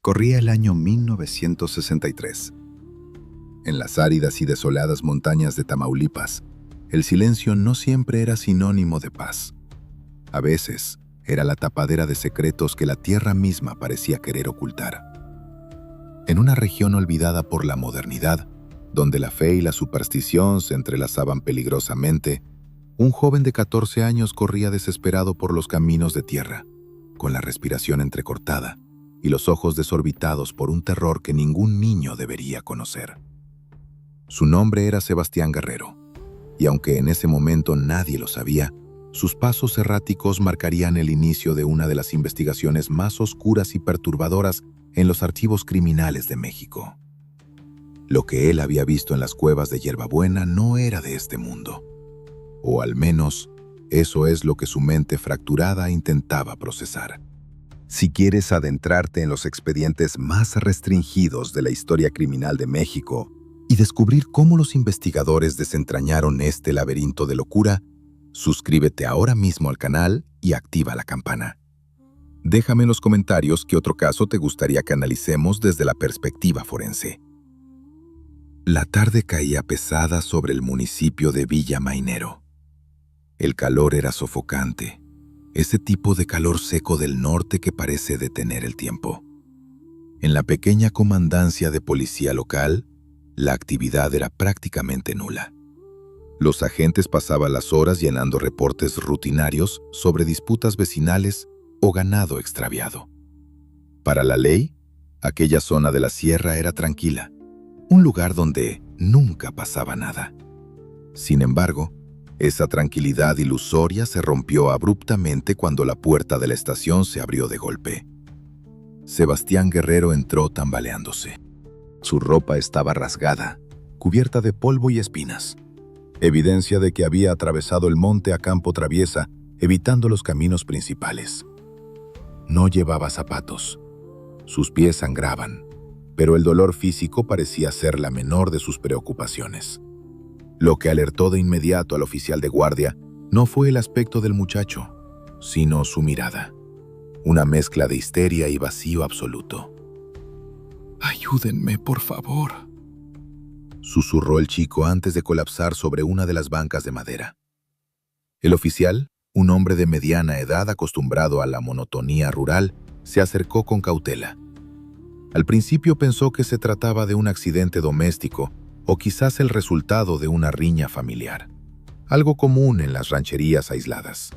Corría el año 1963. En las áridas y desoladas montañas de Tamaulipas, el silencio no siempre era sinónimo de paz. A veces, era la tapadera de secretos que la tierra misma parecía querer ocultar. En una región olvidada por la modernidad, donde la fe y la superstición se entrelazaban peligrosamente, un joven de 14 años corría desesperado por los caminos de tierra, con la respiración entrecortada y los ojos desorbitados por un terror que ningún niño debería conocer. Su nombre era Sebastián Guerrero, y aunque en ese momento nadie lo sabía, sus pasos erráticos marcarían el inicio de una de las investigaciones más oscuras y perturbadoras en los archivos criminales de México. Lo que él había visto en las cuevas de Hierbabuena no era de este mundo. O al menos, eso es lo que su mente fracturada intentaba procesar. Si quieres adentrarte en los expedientes más restringidos de la historia criminal de México y descubrir cómo los investigadores desentrañaron este laberinto de locura, suscríbete ahora mismo al canal y activa la campana. Déjame en los comentarios qué otro caso te gustaría que analicemos desde la perspectiva forense. La tarde caía pesada sobre el municipio de Villa Mainero. El calor era sofocante, ese tipo de calor seco del norte que parece detener el tiempo. En la pequeña comandancia de policía local, la actividad era prácticamente nula. Los agentes pasaban las horas llenando reportes rutinarios sobre disputas vecinales o ganado extraviado. Para la ley, aquella zona de la sierra era tranquila, un lugar donde nunca pasaba nada. Sin embargo, esa tranquilidad ilusoria se rompió abruptamente cuando la puerta de la estación se abrió de golpe. Sebastián Guerrero entró tambaleándose. Su ropa estaba rasgada, cubierta de polvo y espinas, evidencia de que había atravesado el monte a campo traviesa, evitando los caminos principales. No llevaba zapatos. Sus pies sangraban, pero el dolor físico parecía ser la menor de sus preocupaciones. Lo que alertó de inmediato al oficial de guardia no fue el aspecto del muchacho, sino su mirada. Una mezcla de histeria y vacío absoluto. «Ayúdenme, por favor», susurró el chico antes de colapsar sobre una de las bancas de madera. El oficial, un hombre de mediana edad acostumbrado a la monotonía rural, se acercó con cautela. Al principio pensó que se trataba de un accidente doméstico o quizás el resultado de una riña familiar, algo común en las rancherías aisladas.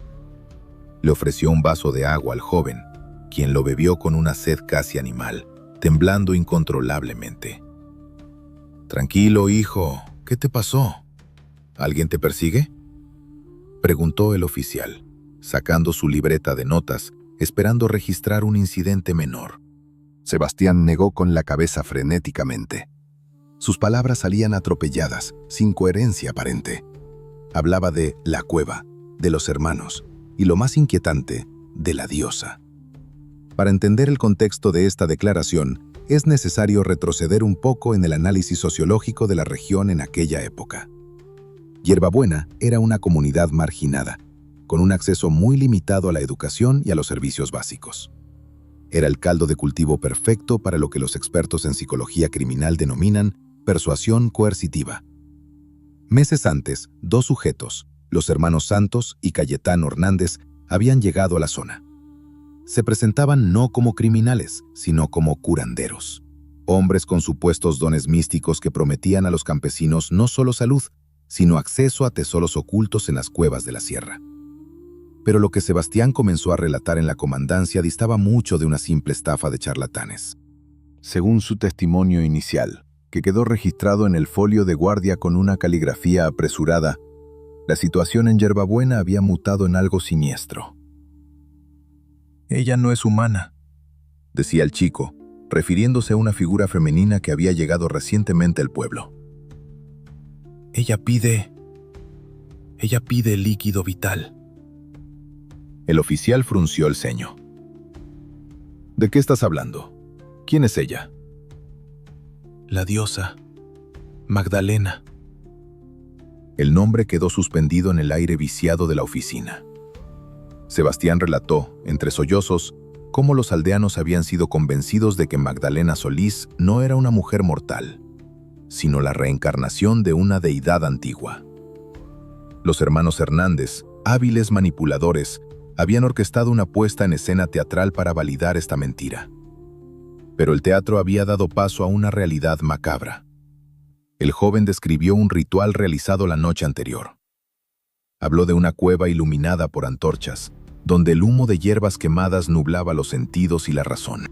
Le ofreció un vaso de agua al joven, quien lo bebió con una sed casi animal, temblando incontrolablemente. «Tranquilo, hijo, ¿qué te pasó? ¿Alguien te persigue?», preguntó el oficial, sacando su libreta de notas, esperando registrar un incidente menor. Sebastián negó con la cabeza frenéticamente. Sus palabras salían atropelladas, sin coherencia aparente. Hablaba de la cueva, de los hermanos y, lo más inquietante, de la diosa. Para entender el contexto de esta declaración, es necesario retroceder un poco en el análisis sociológico de la región en aquella época. Hierbabuena era una comunidad marginada, con un acceso muy limitado a la educación y a los servicios básicos. Era el caldo de cultivo perfecto para lo que los expertos en psicología criminal denominan persuasión coercitiva. Meses antes, dos sujetos, los hermanos Santos y Cayetano Hernández, habían llegado a la zona. Se presentaban no como criminales, sino como curanderos, hombres con supuestos dones místicos que prometían a los campesinos no solo salud, sino acceso a tesoros ocultos en las cuevas de la sierra. Pero lo que Sebastián comenzó a relatar en la comandancia distaba mucho de una simple estafa de charlatanes. Según su testimonio inicial, que quedó registrado en el folio de guardia con una caligrafía apresurada, la situación en Hierbabuena había mutado en algo siniestro. «Ella no es humana», decía el chico, refiriéndose a una figura femenina que había llegado recientemente al pueblo. Ella pide líquido vital». El oficial frunció el ceño. «¿De qué estás hablando? ¿Quién es ella?» «La diosa, Magdalena». El nombre quedó suspendido en el aire viciado de la oficina. Sebastián relató, entre sollozos, cómo los aldeanos habían sido convencidos de que Magdalena Solís no era una mujer mortal, sino la reencarnación de una deidad antigua. Los hermanos Hernández, hábiles manipuladores, habían orquestado una puesta en escena teatral para validar esta mentira. Pero el teatro había dado paso a una realidad macabra. El joven describió un ritual realizado la noche anterior. Habló de una cueva iluminada por antorchas, donde el humo de hierbas quemadas nublaba los sentidos y la razón.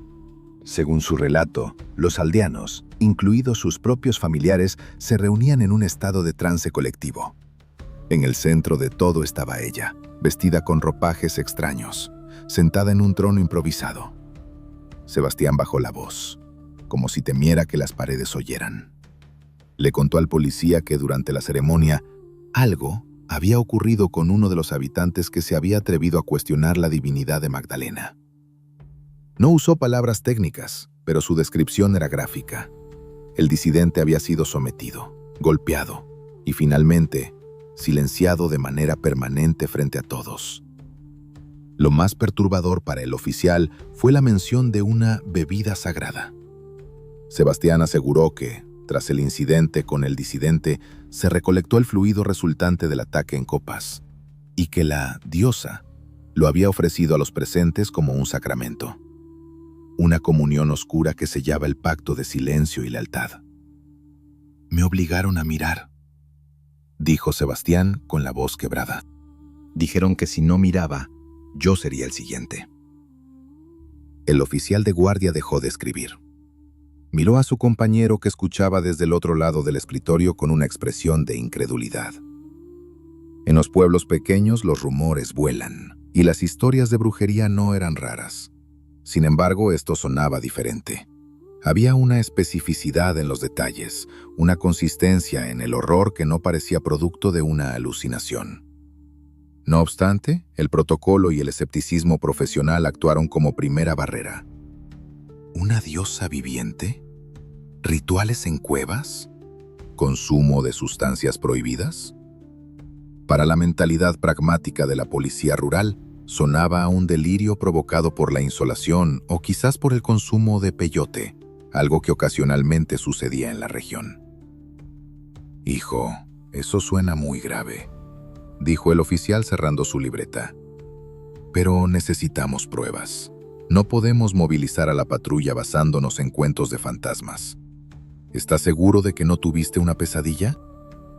Según su relato, los aldeanos, incluidos sus propios familiares, se reunían en un estado de trance colectivo. En el centro de todo estaba ella, vestida con ropajes extraños, sentada en un trono improvisado. Sebastián bajó la voz, como si temiera que las paredes oyeran. Le contó al policía que durante la ceremonia, algo había ocurrido con uno de los habitantes que se había atrevido a cuestionar la divinidad de Magdalena. No usó palabras técnicas, pero su descripción era gráfica. El disidente había sido sometido, golpeado y finalmente silenciado de manera permanente frente a todos. Lo más perturbador para el oficial fue la mención de una bebida sagrada. Sebastián aseguró que, tras el incidente con el disidente, se recolectó el fluido resultante del ataque en copas, y que la diosa lo había ofrecido a los presentes como un sacramento. Una comunión oscura que sellaba el pacto de silencio y lealtad. «Me obligaron a mirar», dijo Sebastián con la voz quebrada. «Dijeron que si no miraba, yo sería el siguiente». El oficial de guardia dejó de escribir. Miró a su compañero que escuchaba desde el otro lado del escritorio con una expresión de incredulidad. En los pueblos pequeños los rumores vuelan, y las historias de brujería no eran raras. Sin embargo, esto sonaba diferente. Había una especificidad en los detalles, una consistencia en el horror que no parecía producto de una alucinación. No obstante, el protocolo y el escepticismo profesional actuaron como primera barrera. ¿Una diosa viviente? ¿Rituales en cuevas? ¿Consumo de sustancias prohibidas? Para la mentalidad pragmática de la policía rural, sonaba a un delirio provocado por la insolación o quizás por el consumo de peyote, algo que ocasionalmente sucedía en la región. «Hijo, eso suena muy grave», dijo el oficial cerrando su libreta. «Pero necesitamos pruebas. No podemos movilizar a la patrulla basándonos en cuentos de fantasmas. ¿Estás seguro de que no tuviste una pesadilla?»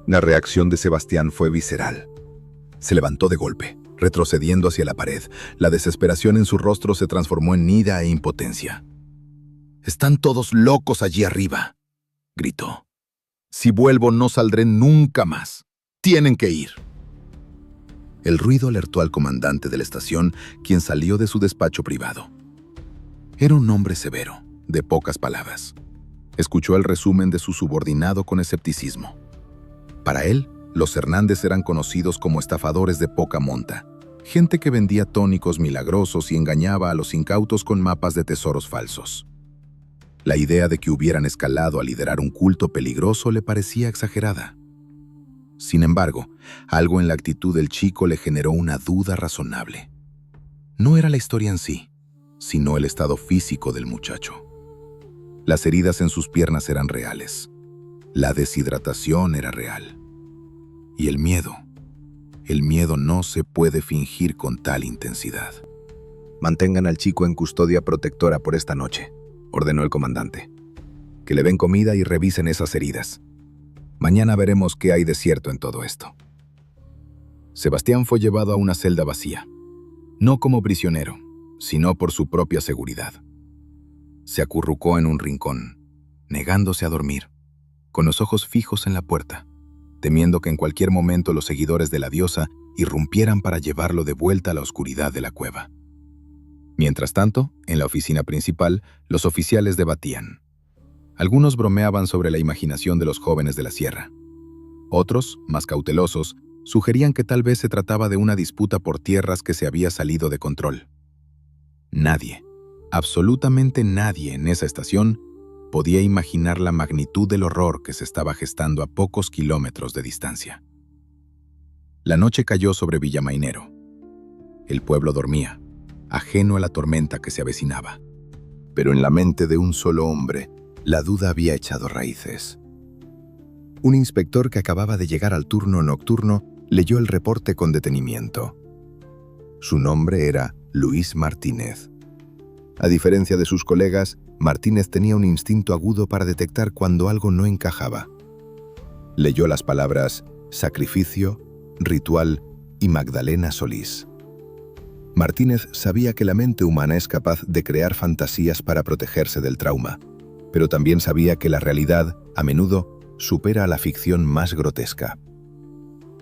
La reacción de Sebastián fue visceral. Se levantó de golpe, retrocediendo hacia la pared. La desesperación en su rostro se transformó en ira e impotencia. «Están todos locos allí arriba», gritó. «Si vuelvo no saldré nunca más. Tienen que ir». El ruido alertó al comandante de la estación, quien salió de su despacho privado. Era un hombre severo, de pocas palabras. Escuchó el resumen de su subordinado con escepticismo. Para él, los Hernández eran conocidos como estafadores de poca monta, gente que vendía tónicos milagrosos y engañaba a los incautos con mapas de tesoros falsos. La idea de que hubieran escalado a liderar un culto peligroso le parecía exagerada. Sin embargo, algo en la actitud del chico le generó una duda razonable. No era la historia en sí, sino el estado físico del muchacho. Las heridas en sus piernas eran reales. La deshidratación era real. Y el miedo no se puede fingir con tal intensidad. «Mantengan al chico en custodia protectora por esta noche», ordenó el comandante. «Que le den comida y revisen esas heridas. Mañana veremos qué hay de cierto en todo esto». Sebastián fue llevado a una celda vacía, no como prisionero, sino por su propia seguridad. Se acurrucó en un rincón, negándose a dormir, con los ojos fijos en la puerta, temiendo que en cualquier momento los seguidores de la diosa irrumpieran para llevarlo de vuelta a la oscuridad de la cueva. Mientras tanto, en la oficina principal, los oficiales debatían. Algunos bromeaban sobre la imaginación de los jóvenes de la sierra. Otros, más cautelosos, sugerían que tal vez se trataba de una disputa por tierras que se había salido de control. Nadie, absolutamente nadie en esa estación, podía imaginar la magnitud del horror que se estaba gestando a pocos kilómetros de distancia. La noche cayó sobre Villamainero. El pueblo dormía, ajeno a la tormenta que se avecinaba. Pero en la mente de un solo hombre, la duda había echado raíces. Un inspector que acababa de llegar al turno nocturno leyó el reporte con detenimiento. Su nombre era Luis Martínez. A diferencia de sus colegas, Martínez tenía un instinto agudo para detectar cuando algo no encajaba. Leyó las palabras sacrificio, ritual y Magdalena Solís. Martínez sabía que la mente humana es capaz de crear fantasías para protegerse del trauma, pero también sabía que la realidad, a menudo, supera a la ficción más grotesca.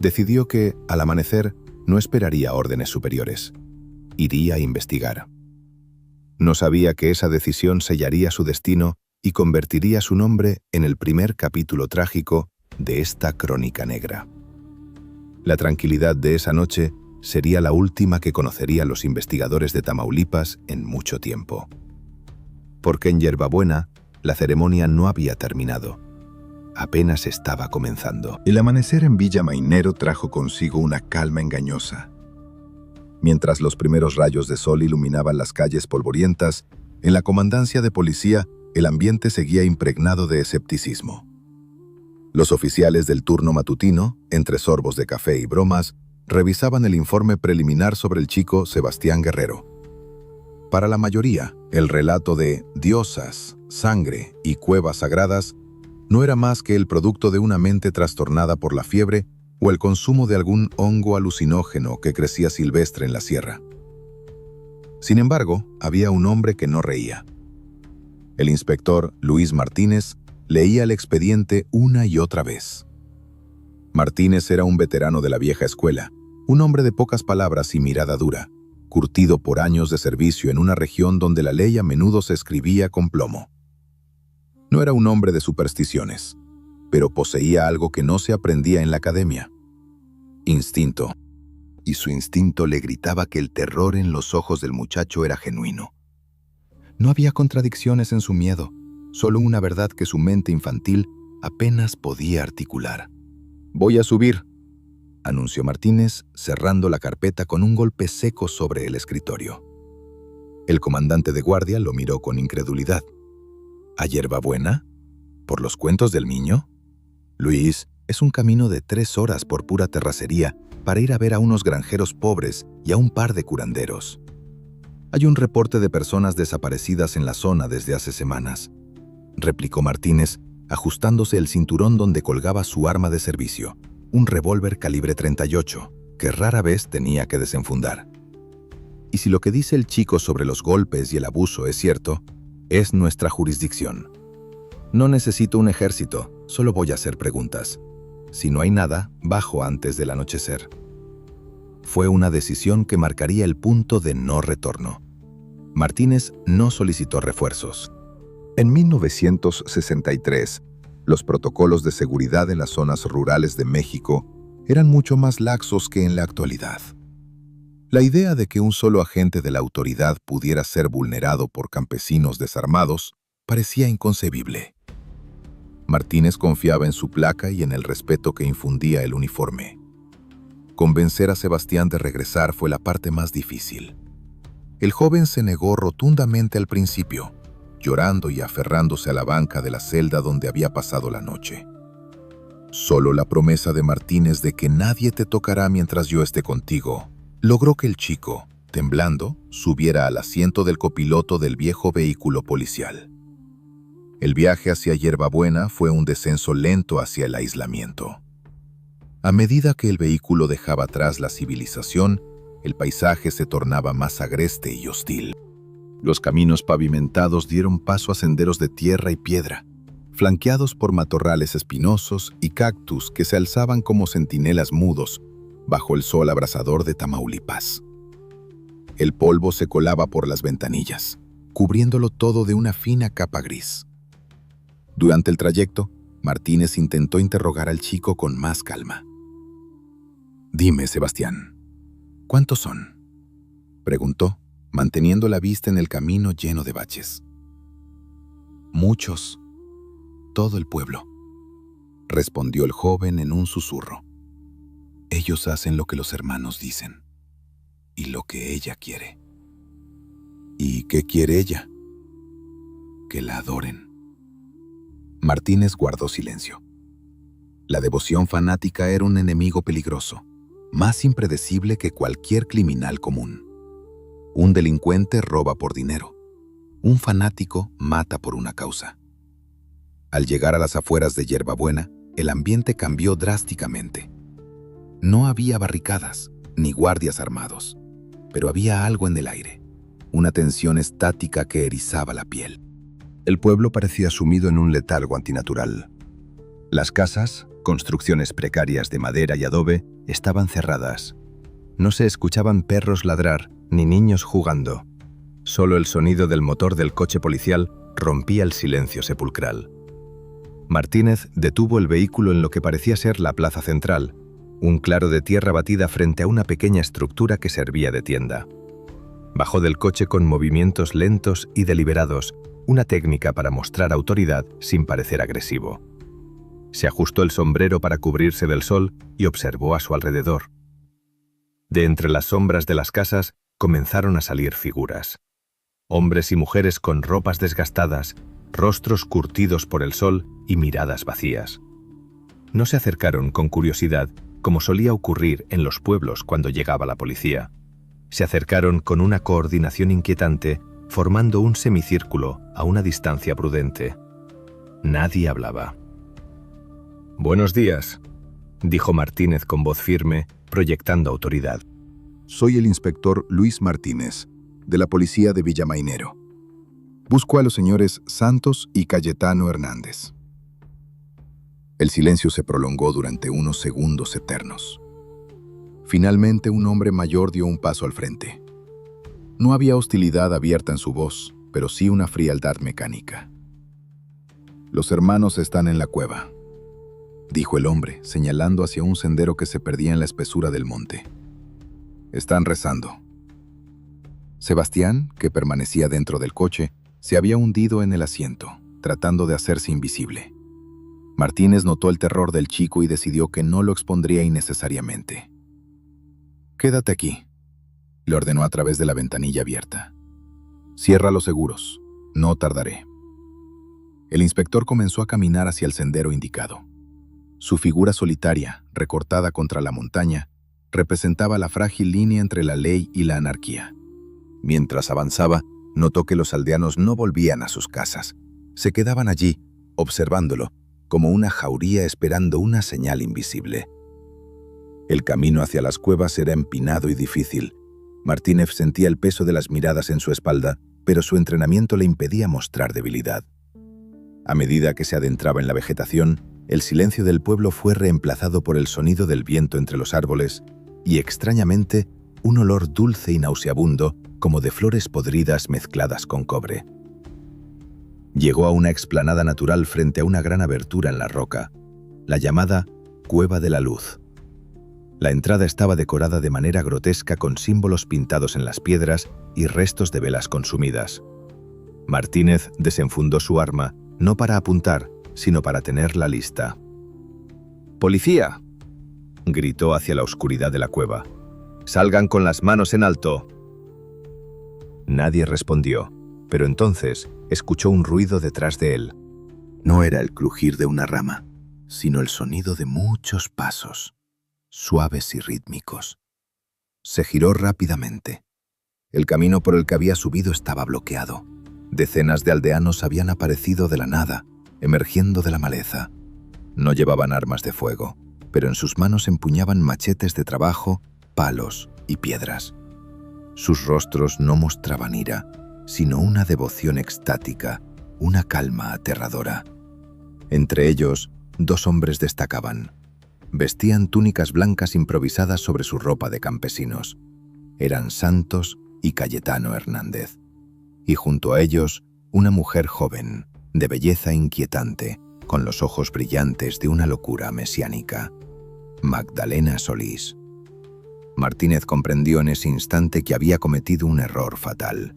Decidió que, al amanecer, no esperaría órdenes superiores. Iría a investigar. No sabía que esa decisión sellaría su destino y convertiría su nombre en el primer capítulo trágico de esta crónica negra. La tranquilidad de esa noche sería la última que conocerían los investigadores de Tamaulipas en mucho tiempo. Porque en Yerbabuena, la ceremonia no había terminado. Apenas estaba comenzando. El amanecer en Villa Mainero trajo consigo una calma engañosa. Mientras los primeros rayos de sol iluminaban las calles polvorientas, en la comandancia de policía el ambiente seguía impregnado de escepticismo. Los oficiales del turno matutino, entre sorbos de café y bromas, revisaban el informe preliminar sobre el chico Sebastián Guerrero. Para la mayoría, el relato de diosas, sangre y cuevas sagradas no era más que el producto de una mente trastornada por la fiebre o el consumo de algún hongo alucinógeno que crecía silvestre en la sierra. Sin embargo, había un hombre que no reía. El inspector Luis Martínez leía el expediente una y otra vez. Martínez era un veterano de la vieja escuela, un hombre de pocas palabras y mirada dura, curtido por años de servicio en una región donde la ley a menudo se escribía con plomo. No era un hombre de supersticiones, pero poseía algo que no se aprendía en la academia: instinto. Y su instinto le gritaba que el terror en los ojos del muchacho era genuino. No había contradicciones en su miedo, solo una verdad que su mente infantil apenas podía articular. «Voy a subir», anunció Martínez, cerrando la carpeta con un golpe seco sobre el escritorio. El comandante de guardia lo miró con incredulidad. ¿A Yerbabuena? ¿Por los cuentos del niño? Luis, es un camino de 3 horas por pura terracería para ir a ver a unos granjeros pobres y a un par de curanderos. Hay un reporte de personas desaparecidas en la zona desde hace semanas, replicó Martínez, ajustándose el cinturón donde colgaba su arma de servicio, un revólver calibre 38, que rara vez tenía que desenfundar. Y si lo que dice el chico sobre los golpes y el abuso es cierto, es nuestra jurisdicción. No necesito un ejército, solo voy a hacer preguntas. Si no hay nada, bajo antes del anochecer. Fue una decisión que marcaría el punto de no retorno. Martínez no solicitó refuerzos. En 1963, los protocolos de seguridad en las zonas rurales de México eran mucho más laxos que en la actualidad. La idea de que un solo agente de la autoridad pudiera ser vulnerado por campesinos desarmados parecía inconcebible. Martínez confiaba en su placa y en el respeto que infundía el uniforme. Convencer a Sebastián de regresar fue la parte más difícil. El joven se negó rotundamente al principio, llorando y aferrándose a la banca de la celda donde había pasado la noche. Solo la promesa de Martínez de que nadie te tocará mientras yo esté contigo logró que el chico, temblando, subiera al asiento del copiloto del viejo vehículo policial. El viaje hacia Yerbabuena fue un descenso lento hacia el aislamiento. A medida que el vehículo dejaba atrás la civilización, el paisaje se tornaba más agreste y hostil. Los caminos pavimentados dieron paso a senderos de tierra y piedra, flanqueados por matorrales espinosos y cactus que se alzaban como centinelas mudos bajo el sol abrasador de Tamaulipas. El polvo se colaba por las ventanillas, cubriéndolo todo de una fina capa gris. Durante el trayecto, Martínez intentó interrogar al chico con más calma. «Dime, Sebastián, ¿cuántos son?», preguntó, manteniendo la vista en el camino lleno de baches. «Muchos, todo el pueblo», respondió el joven en un susurro. «Ellos hacen lo que los hermanos dicen y lo que ella quiere». ¿Y qué quiere ella? Que la adoren. Martínez guardó silencio. La devoción fanática era un enemigo peligroso, más impredecible que cualquier criminal común. Un delincuente roba por dinero. Un fanático mata por una causa. Al llegar a las afueras de Yerbabuena, el ambiente cambió drásticamente. No había barricadas ni guardias armados, pero había algo en el aire, una tensión estática que erizaba la piel. El pueblo parecía sumido en un letargo antinatural. Las casas, construcciones precarias de madera y adobe, estaban cerradas. No se escuchaban perros ladrar ni niños jugando. Solo el sonido del motor del coche policial rompía el silencio sepulcral. Martínez detuvo el vehículo en lo que parecía ser la plaza central, un claro de tierra batida frente a una pequeña estructura que servía de tienda. Bajó del coche con movimientos lentos y deliberados, una técnica para mostrar autoridad sin parecer agresivo. Se ajustó el sombrero para cubrirse del sol y observó a su alrededor. De entre las sombras de las casas comenzaron a salir figuras. Hombres y mujeres con ropas desgastadas, rostros curtidos por el sol y miradas vacías. No se acercaron con curiosidad, como solía ocurrir en los pueblos cuando llegaba la policía. Se acercaron con una coordinación inquietante, formando un semicírculo a una distancia prudente. Nadie hablaba. «Buenos días», dijo Martínez con voz firme, proyectando autoridad. Soy el inspector Luis Martínez, de la policía de Villamainero. Busco a los señores Santos y Cayetano Hernández. El silencio se prolongó durante unos segundos eternos. Finalmente, un hombre mayor dio un paso al frente. No había hostilidad abierta en su voz, pero sí una frialdad mecánica. «Los hermanos están en la cueva», dijo el hombre, señalando hacia un sendero que se perdía en la espesura del monte. «Están rezando». Sebastián, que permanecía dentro del coche, se había hundido en el asiento, tratando de hacerse invisible. Martínez notó el terror del chico y decidió que no lo expondría innecesariamente. «Quédate aquí», le ordenó a través de la ventanilla abierta. «Cierra los seguros, no tardaré». El inspector comenzó a caminar hacia el sendero indicado. Su figura solitaria, recortada contra la montaña, representaba la frágil línea entre la ley y la anarquía. Mientras avanzaba, notó que los aldeanos no volvían a sus casas. Se quedaban allí, observándolo, como una jauría esperando una señal invisible. El camino hacia las cuevas era empinado y difícil. Martínez sentía el peso de las miradas en su espalda, pero su entrenamiento le impedía mostrar debilidad. A medida que se adentraba en la vegetación, el silencio del pueblo fue reemplazado por el sonido del viento entre los árboles y, extrañamente, un olor dulce y nauseabundo, como de flores podridas mezcladas con cobre. Llegó a una explanada natural frente a una gran abertura en la roca, la llamada Cueva de la Luz. La entrada estaba decorada de manera grotesca con símbolos pintados en las piedras y restos de velas consumidas. Martínez desenfundó su arma, no para apuntar, sino para tenerla lista. «¡Policía!», gritó hacia la oscuridad de la cueva. «¡Salgan con las manos en alto!». Nadie respondió, pero entonces escuchó un ruido detrás de él. No era el crujir de una rama, sino el sonido de muchos pasos, suaves y rítmicos. Se giró rápidamente. El camino por el que había subido estaba bloqueado. Decenas de aldeanos habían aparecido de la nada, emergiendo de la maleza. No llevaban armas de fuego, pero en sus manos empuñaban machetes de trabajo, palos y piedras. Sus rostros no mostraban ira, sino una devoción extática, una calma aterradora. Entre ellos, dos hombres destacaban. Vestían túnicas blancas improvisadas sobre su ropa de campesinos. Eran Santos y Cayetano Hernández. Y junto a ellos, una mujer joven, de belleza inquietante, con los ojos brillantes de una locura mesiánica. Magdalena Solís. Martínez comprendió en ese instante que había cometido un error fatal.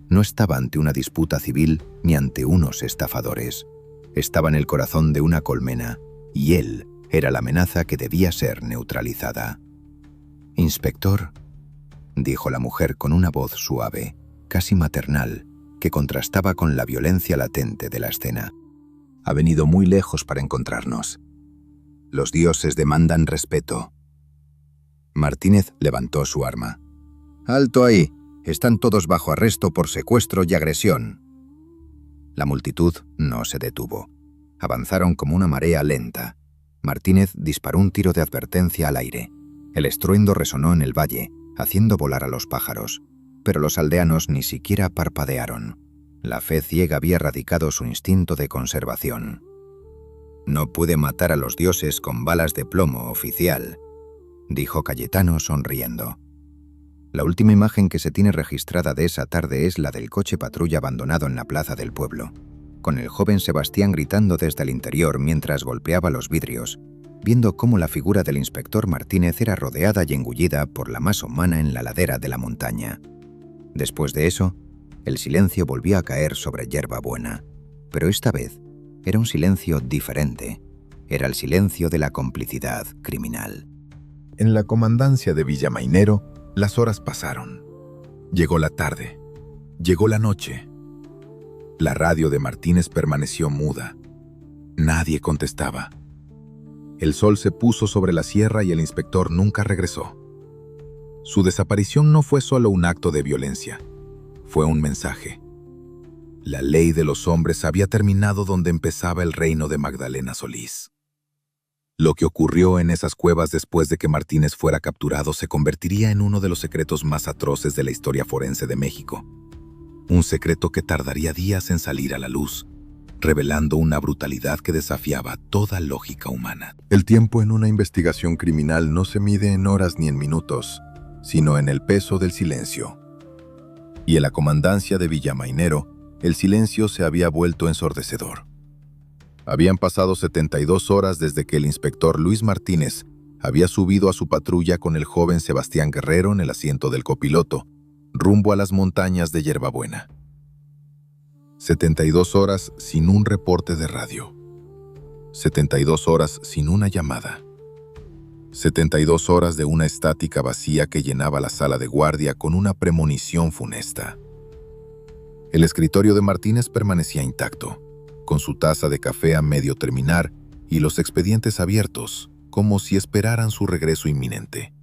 No estaba ante una disputa civil ni ante unos estafadores. Estaba en el corazón de una colmena, y él era la amenaza que debía ser neutralizada. «Inspector», dijo la mujer con una voz suave, casi maternal, que contrastaba con la violencia latente de la escena. Ha venido muy lejos para encontrarnos. Los dioses demandan respeto. Martínez levantó su arma. «¡Alto ahí! Están todos bajo arresto por secuestro y agresión». La multitud no se detuvo. Avanzaron como una marea lenta. Martínez disparó un tiro de advertencia al aire. El estruendo resonó en el valle, haciendo volar a los pájaros. Pero los aldeanos ni siquiera parpadearon. La fe ciega había erradicado su instinto de conservación. «No puede matar a los dioses con balas de plomo, oficial», dijo Cayetano sonriendo. La última imagen que se tiene registrada de esa tarde es la del coche patrulla abandonado en la plaza del pueblo, con el joven Sebastián gritando desde el interior mientras golpeaba los vidrios, viendo cómo la figura del inspector Martínez era rodeada y engullida por la masa humana en la ladera de la montaña. Después de eso, el silencio volvió a caer sobre Yerba Buena, pero esta vez era un silencio diferente. Era el silencio de la complicidad criminal. En la comandancia de Villamainero, las horas pasaron. Llegó la tarde. Llegó la noche. La radio de Martínez permaneció muda. Nadie contestaba. El sol se puso sobre la sierra y el inspector nunca regresó. Su desaparición no fue solo un acto de violencia. Fue un mensaje. La ley de los hombres había terminado donde empezaba el reino de Magdalena Solís. Lo que ocurrió en esas cuevas después de que Martínez fuera capturado se convertiría en uno de los secretos más atroces de la historia forense de México. Un secreto que tardaría días en salir a la luz, revelando una brutalidad que desafiaba toda lógica humana. El tiempo en una investigación criminal no se mide en horas ni en minutos, sino en el peso del silencio. Y en la comandancia de Villamainero, el silencio se había vuelto ensordecedor. Habían pasado 72 horas desde que el inspector Luis Martínez había subido a su patrulla con el joven Sebastián Guerrero en el asiento del copiloto, rumbo a las montañas de Yerba Buena. 72 horas sin un reporte de radio. 72 horas sin una llamada. 72 horas de una estática vacía que llenaba la sala de guardia con una premonición funesta. El escritorio de Martínez permanecía intacto, con su taza de café a medio terminar y los expedientes abiertos, como si esperaran su regreso inminente.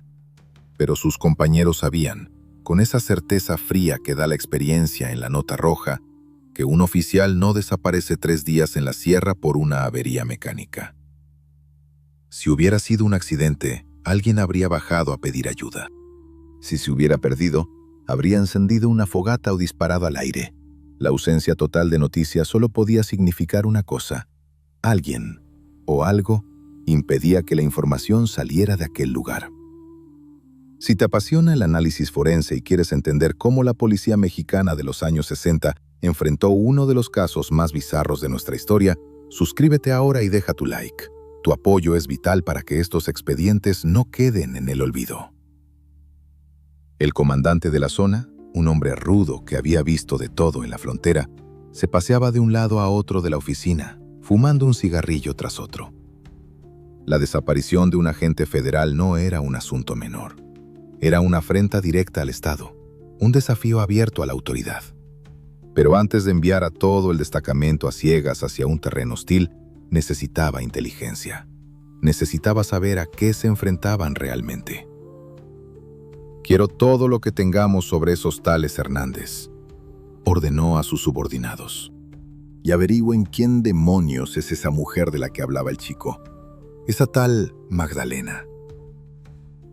Pero sus compañeros sabían, con esa certeza fría que da la experiencia en la nota roja, que un oficial no desaparece 3 días en la sierra por una avería mecánica. Si hubiera sido un accidente, alguien habría bajado a pedir ayuda. Si se hubiera perdido, habría encendido una fogata o disparado al aire. La ausencia total de noticias solo podía significar una cosa: alguien o algo impedía que la información saliera de aquel lugar. Si te apasiona el análisis forense y quieres entender cómo la policía mexicana de los años 60 enfrentó uno de los casos más bizarros de nuestra historia, suscríbete ahora y deja tu like. Tu apoyo es vital para que estos expedientes no queden en el olvido. El comandante de la zona, un hombre rudo que había visto de todo en la frontera, se paseaba de un lado a otro de la oficina, fumando un cigarrillo tras otro. La desaparición de un agente federal no era un asunto menor. Era una afrenta directa al Estado, un desafío abierto a la autoridad. Pero antes de enviar a todo el destacamento a ciegas hacia un terreno hostil, necesitaba inteligencia. Necesitaba saber a qué se enfrentaban realmente. «Quiero todo lo que tengamos sobre esos tales Hernández», ordenó a sus subordinados. «Y averigüen quién demonios es esa mujer de la que hablaba el chico. Esa tal Magdalena».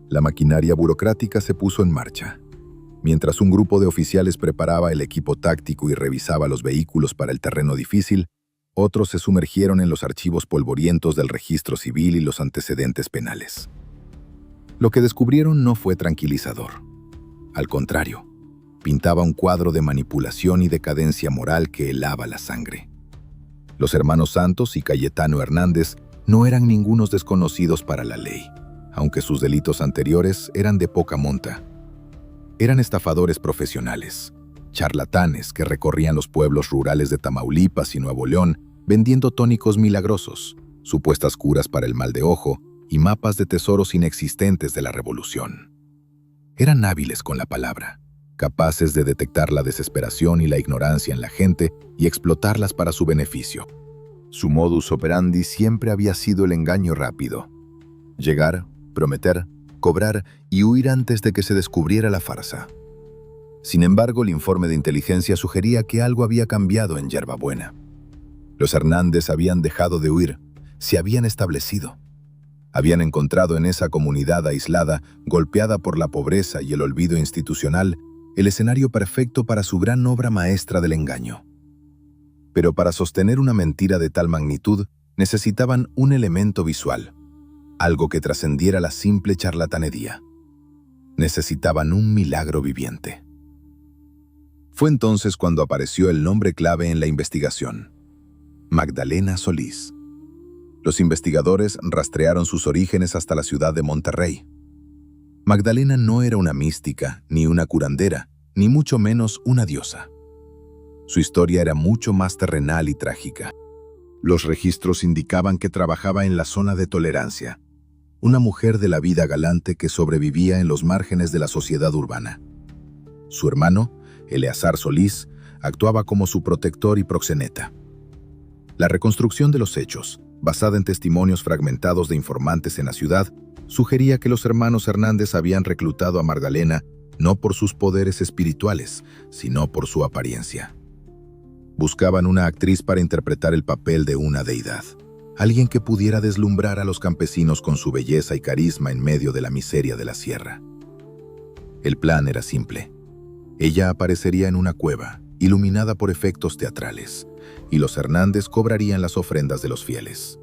La maquinaria burocrática se puso en marcha. Mientras un grupo de oficiales preparaba el equipo táctico y revisaba los vehículos para el terreno difícil, otros se sumergieron en los archivos polvorientos del registro civil y los antecedentes penales. Lo que descubrieron no fue tranquilizador. Al contrario, pintaba un cuadro de manipulación y decadencia moral que helaba la sangre. Los hermanos Santos y Cayetano Hernández no eran ningunos desconocidos para la ley, aunque sus delitos anteriores eran de poca monta. Eran estafadores profesionales, charlatanes que recorrían los pueblos rurales de Tamaulipas y Nuevo León vendiendo tónicos milagrosos, supuestas curas para el mal de ojo y mapas de tesoros inexistentes de la revolución. Eran hábiles con la palabra, capaces de detectar la desesperación y la ignorancia en la gente y explotarlas para su beneficio. Su modus operandi siempre había sido el engaño rápido. Llegar, prometer, cobrar y huir antes de que se descubriera la farsa. Sin embargo, el informe de inteligencia sugería que algo había cambiado en Yerbabuena. Los Hernández habían dejado de huir, se habían establecido. Habían encontrado en esa comunidad aislada, golpeada por la pobreza y el olvido institucional, el escenario perfecto para su gran obra maestra del engaño. Pero para sostener una mentira de tal magnitud, necesitaban un elemento visual, algo que trascendiera la simple charlatanería. Necesitaban un milagro viviente. Fue entonces cuando apareció el nombre clave en la investigación: Magdalena Solís. Los investigadores rastrearon sus orígenes hasta la ciudad de Monterrey. Magdalena no era una mística, ni una curandera, ni mucho menos una diosa. Su historia era mucho más terrenal y trágica. Los registros indicaban que trabajaba en la zona de tolerancia, una mujer de la vida galante que sobrevivía en los márgenes de la sociedad urbana. Su hermano, Eleazar Solís, actuaba como su protector y proxeneta. La reconstrucción de los hechos, basada en testimonios fragmentados de informantes en la ciudad, sugería que los hermanos Hernández habían reclutado a Magdalena no por sus poderes espirituales, sino por su apariencia. Buscaban una actriz para interpretar el papel de una deidad, alguien que pudiera deslumbrar a los campesinos con su belleza y carisma en medio de la miseria de la sierra. El plan era simple. Ella aparecería en una cueva, iluminada por efectos teatrales, y los Hernández cobrarían las ofrendas de los fieles.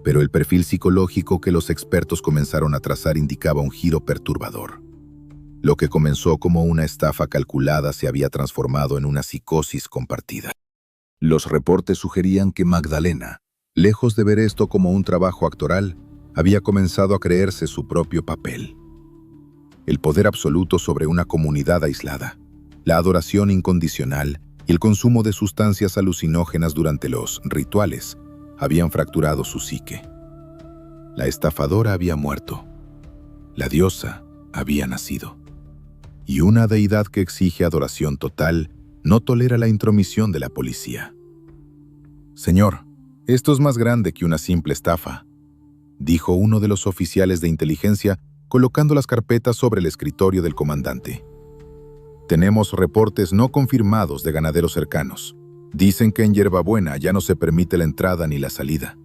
Pero el perfil psicológico que los expertos comenzaron a trazar indicaba un giro perturbador. Lo que comenzó como una estafa calculada se había transformado en una psicosis compartida. Los reportes sugerían que Magdalena, lejos de ver esto como un trabajo actoral, había comenzado a creerse su propio papel. El poder absoluto sobre una comunidad aislada, la adoración incondicional y el consumo de sustancias alucinógenas durante los rituales habían fracturado su psique. La estafadora había muerto. La diosa había nacido. Y una deidad que exige adoración total no tolera la intromisión de la policía. «Señor, esto es más grande que una simple estafa», dijo uno de los oficiales de inteligencia colocando las carpetas sobre el escritorio del comandante. «Tenemos reportes no confirmados de ganaderos cercanos. Dicen que en Yerbabuena ya no se permite la entrada ni la salida.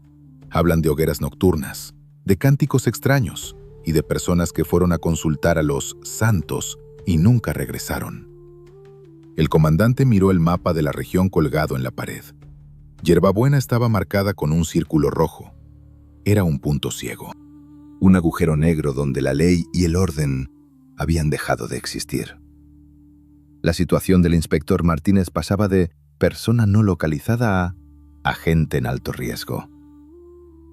Hablan de hogueras nocturnas, de cánticos extraños y de personas que fueron a consultar a los santos y nunca regresaron». El comandante miró el mapa de la región colgado en la pared. Yerbabuena estaba marcada con un círculo rojo. Era un punto ciego. Un agujero negro donde la ley y el orden habían dejado de existir. La situación del inspector Martínez pasaba de persona no localizada a agente en alto riesgo.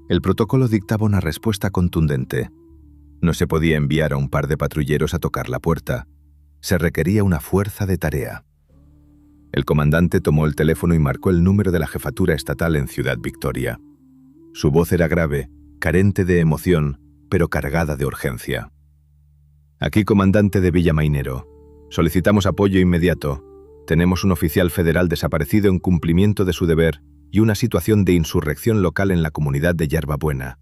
El protocolo dictaba una respuesta contundente. No se podía enviar a un par de patrulleros a tocar la puerta. Se requería una fuerza de tarea. El comandante tomó el teléfono y marcó el número de la jefatura estatal en Ciudad Victoria. Su voz era grave, carente de emoción, pero cargada de urgencia. «Aquí, comandante de Villamainero. Solicitamos apoyo inmediato. Tenemos un oficial federal desaparecido en cumplimiento de su deber y una situación de insurrección local en la comunidad de Yerbabuena.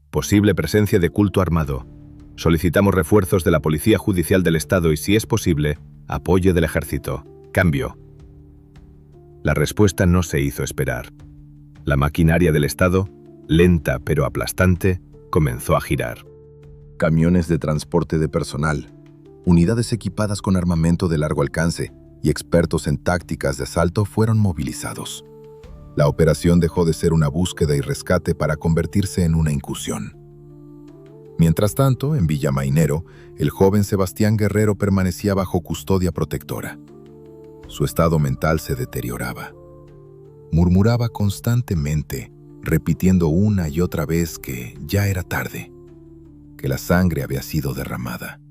Posible presencia de culto armado. Solicitamos refuerzos de la Policía Judicial del Estado y, si es posible, apoyo del Ejército. Cambio». La respuesta no se hizo esperar. La maquinaria del Estado, lenta pero aplastante, comenzó a girar. Camiones de transporte de personal, unidades equipadas con armamento de largo alcance y expertos en tácticas de asalto fueron movilizados. La operación dejó de ser una búsqueda y rescate para convertirse en una incursión. Mientras tanto, en Villamainero, el joven Sebastián Guerrero permanecía bajo custodia protectora. Su estado mental se deterioraba. Murmuraba constantemente, repitiendo una y otra vez que ya era tarde, que la sangre había sido derramada.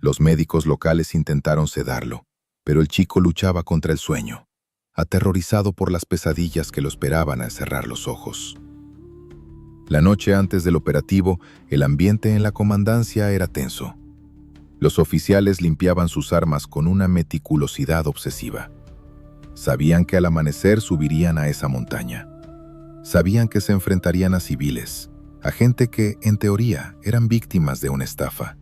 Los médicos locales intentaron sedarlo, pero el chico luchaba contra el sueño, aterrorizado por las pesadillas que lo esperaban al cerrar los ojos. La noche antes del operativo, el ambiente en la comandancia era tenso. Los oficiales limpiaban sus armas con una meticulosidad obsesiva. Sabían que al amanecer subirían a esa montaña. Sabían que se enfrentarían a civiles, a gente que, en teoría, eran víctimas de una estafa.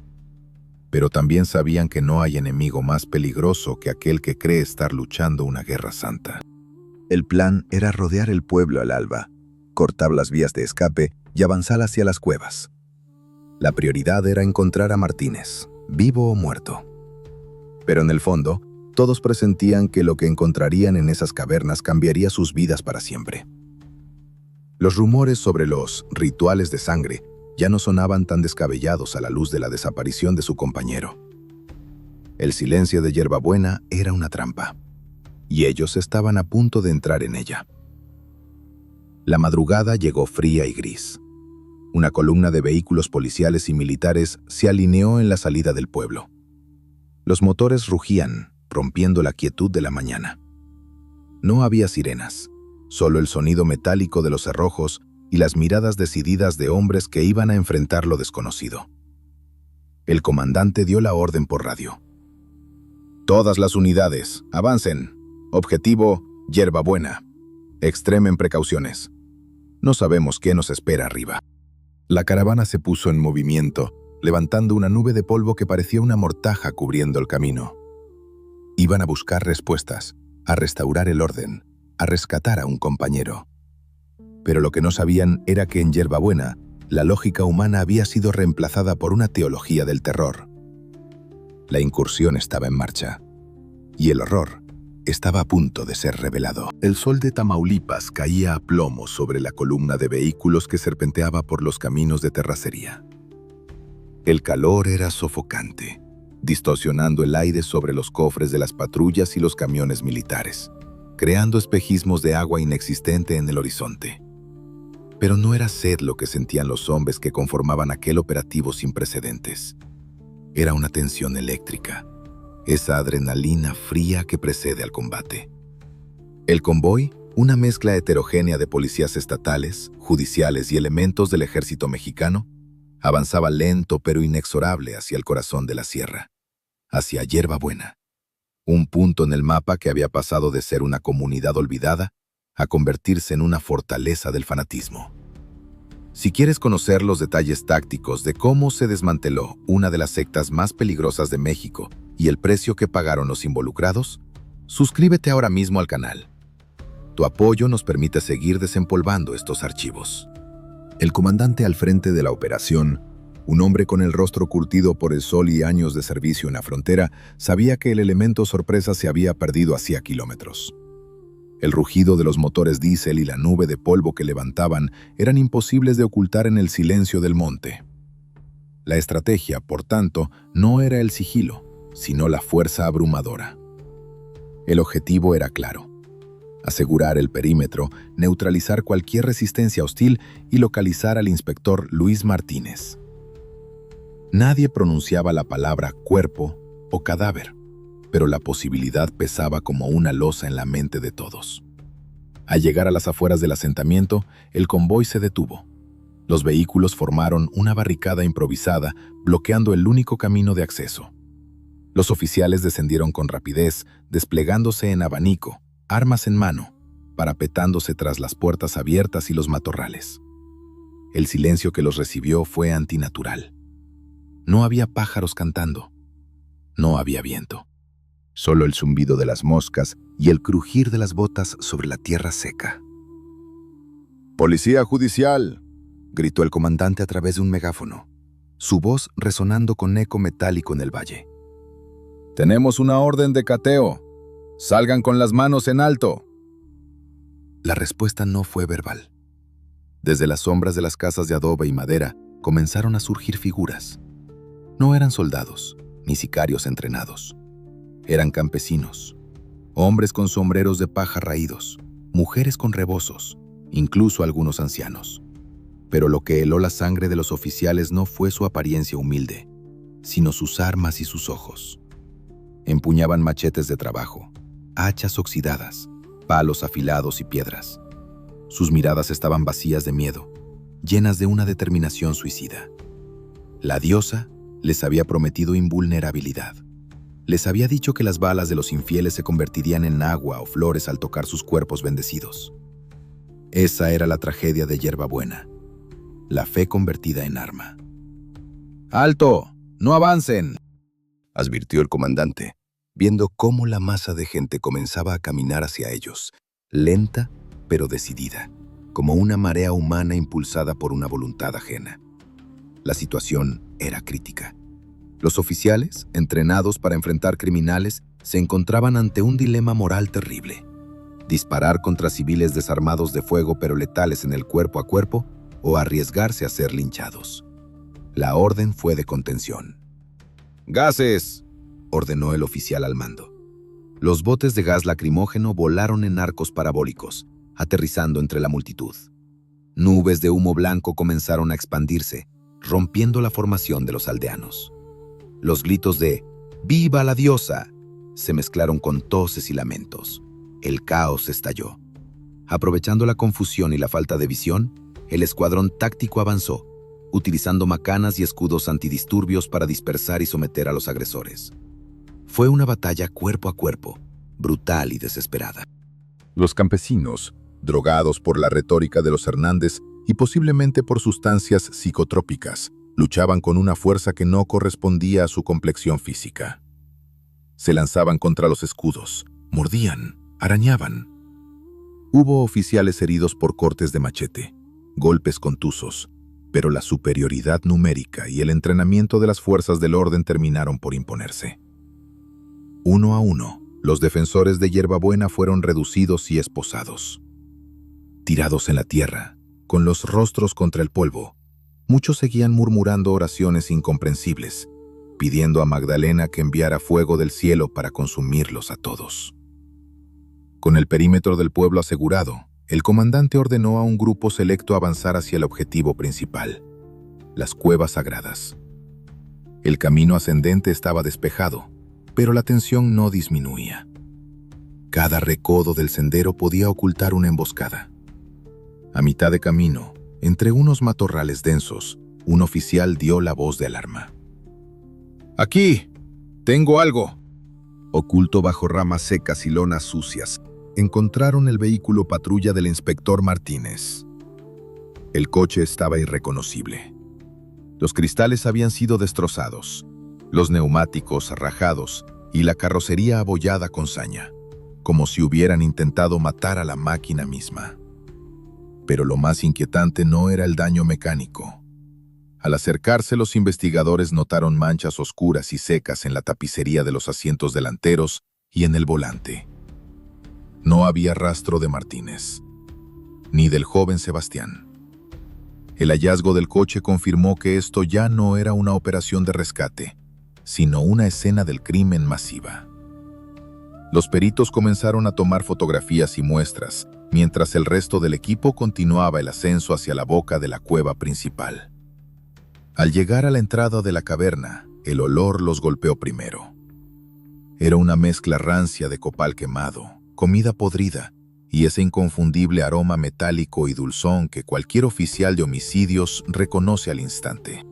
Pero también sabían que no hay enemigo más peligroso que aquel que cree estar luchando una guerra santa. El plan era rodear el pueblo al alba, cortar las vías de escape y avanzar hacia las cuevas. La prioridad era encontrar a Martínez, vivo o muerto. Pero en el fondo, todos presentían que lo que encontrarían en esas cavernas cambiaría sus vidas para siempre. Los rumores sobre los rituales de sangre ya no sonaban tan descabellados a la luz de la desaparición de su compañero. El silencio de Hierbabuena era una trampa, y ellos estaban a punto de entrar en ella. La madrugada llegó fría y gris. Una columna de vehículos policiales y militares se alineó en la salida del pueblo. Los motores rugían, rompiendo la quietud de la mañana. No había sirenas, solo el sonido metálico de los cerrojos y las miradas decididas de hombres que iban a enfrentar lo desconocido. El comandante dio la orden por radio. «Todas las unidades, avancen. Objetivo, Hierbabuena. Extremen precauciones. No sabemos qué nos espera arriba». La caravana se puso en movimiento, levantando una nube de polvo que parecía una mortaja cubriendo el camino. Iban a buscar respuestas, a restaurar el orden, a rescatar a un compañero. Pero lo que no sabían era que en Hierbabuena, la lógica humana había sido reemplazada por una teología del terror. La incursión estaba en marcha, y el horror estaba a punto de ser revelado. El sol de Tamaulipas caía a plomo sobre la columna de vehículos que serpenteaba por los caminos de terracería. El calor era sofocante, distorsionando el aire sobre los cofres de las patrullas y los camiones militares, creando espejismos de agua inexistente en el horizonte. Pero no era sed lo que sentían los hombres que conformaban aquel operativo sin precedentes. Era una tensión eléctrica, esa adrenalina fría que precede al combate. El convoy, una mezcla heterogénea de policías estatales, judiciales y elementos del ejército mexicano, avanzaba lento pero inexorable hacia el corazón de la sierra, hacia Hierbabuena, un punto en el mapa que había pasado de ser una comunidad olvidada a convertirse en una fortaleza del fanatismo. Si quieres conocer los detalles tácticos de cómo se desmanteló una de las sectas más peligrosas de México y el precio que pagaron los involucrados, suscríbete ahora mismo al canal. Tu apoyo nos permite seguir desempolvando estos archivos. El comandante al frente de la operación, un hombre con el rostro curtido por el sol y años de servicio en la frontera, sabía que el elemento sorpresa se había perdido hacía kilómetros. El rugido de los motores diésel y la nube de polvo que levantaban eran imposibles de ocultar en el silencio del monte. La estrategia, por tanto, no era el sigilo, sino la fuerza abrumadora. El objetivo era claro: asegurar el perímetro, neutralizar cualquier resistencia hostil y localizar al inspector Luis Martínez. Nadie pronunciaba la palabra cuerpo o cadáver, pero la posibilidad pesaba como una losa en la mente de todos. Al llegar a las afueras del asentamiento, el convoy se detuvo. Los vehículos formaron una barricada improvisada, bloqueando el único camino de acceso. Los oficiales descendieron con rapidez, desplegándose en abanico, armas en mano, parapetándose tras las puertas abiertas y los matorrales. El silencio que los recibió fue antinatural. No había pájaros cantando. No había viento. Solo el zumbido de las moscas y el crujir de las botas sobre la tierra seca. «¡Policía judicial!», gritó el comandante a través de un megáfono, su voz resonando con eco metálico en el valle. «Tenemos una orden de cateo. ¡Salgan con las manos en alto!». La respuesta no fue verbal. Desde las sombras de las casas de adobe y madera comenzaron a surgir figuras. No eran soldados, ni sicarios entrenados. Eran campesinos, hombres con sombreros de paja raídos, mujeres con rebozos, incluso algunos ancianos. Pero lo que heló la sangre de los oficiales no fue su apariencia humilde, sino sus armas y sus ojos. Empuñaban machetes de trabajo, hachas oxidadas, palos afilados y piedras. Sus miradas estaban vacías de miedo, llenas de una determinación suicida. La diosa Les había prometido invulnerabilidad. Les había dicho que las balas de los infieles se convertirían en agua o flores al tocar sus cuerpos bendecidos. Esa era la tragedia de Hierbabuena, la fe convertida en arma. ¡Alto! ¡No avancen!, advirtió el comandante, viendo cómo la masa de gente comenzaba a caminar hacia ellos, lenta pero decidida, como una marea humana impulsada por una voluntad ajena. La situación era crítica. Los oficiales, entrenados para enfrentar criminales, se encontraban ante un dilema moral terrible: disparar contra civiles desarmados de fuego pero letales en el cuerpo a cuerpo, o arriesgarse a ser linchados. La orden fue de contención. «¡Gases!», ordenó el oficial al mando. Los botes de gas lacrimógeno volaron en arcos parabólicos, aterrizando entre la multitud. Nubes de humo blanco comenzaron a expandirse, rompiendo la formación de los aldeanos. Los gritos de «¡Viva la diosa!» se mezclaron con toses y lamentos. El caos estalló. Aprovechando la confusión y la falta de visión, el escuadrón táctico avanzó, utilizando macanas y escudos antidisturbios para dispersar y someter a los agresores. Fue una batalla cuerpo a cuerpo, brutal y desesperada. Los campesinos, drogados por la retórica de los Hernández y posiblemente por sustancias psicotrópicas, luchaban con una fuerza que no correspondía a su complexión física. Se lanzaban contra los escudos, mordían, arañaban. Hubo oficiales heridos por cortes de machete, golpes contusos, pero la superioridad numérica y el entrenamiento de las fuerzas del orden terminaron por imponerse. Uno a uno, los defensores de Hierbabuena fueron reducidos y esposados. Tirados en la tierra, con los rostros contra el polvo, muchos seguían murmurando oraciones incomprensibles, pidiendo a Magdalena que enviara fuego del cielo para consumirlos a todos. Con el perímetro del pueblo asegurado, el comandante ordenó a un grupo selecto avanzar hacia el objetivo principal, las cuevas sagradas. El camino ascendente estaba despejado, pero la tensión no disminuía. Cada recodo del sendero podía ocultar una emboscada. A mitad de camino, entre unos matorrales densos, un oficial dio la voz de alarma. «¡Aquí! ¡Tengo algo!». Oculto bajo ramas secas y lonas sucias, encontraron el vehículo patrulla del inspector Martínez. El coche estaba irreconocible. Los cristales habían sido destrozados, los neumáticos rajados y la carrocería abollada con saña, como si hubieran intentado matar a la máquina misma. Pero lo más inquietante no era el daño mecánico. Al acercarse, los investigadores notaron manchas oscuras y secas en la tapicería de los asientos delanteros y en el volante. No había rastro de Martínez, ni del joven Sebastián. El hallazgo del coche confirmó que esto ya no era una operación de rescate, sino una escena del crimen masiva. Los peritos comenzaron a tomar fotografías y muestras, mientras el resto del equipo continuaba el ascenso hacia la boca de la cueva principal. Al llegar a la entrada de la caverna, el olor los golpeó primero. Era una mezcla rancia de copal quemado, comida podrida y ese inconfundible aroma metálico y dulzón que cualquier oficial de homicidios reconoce al instante.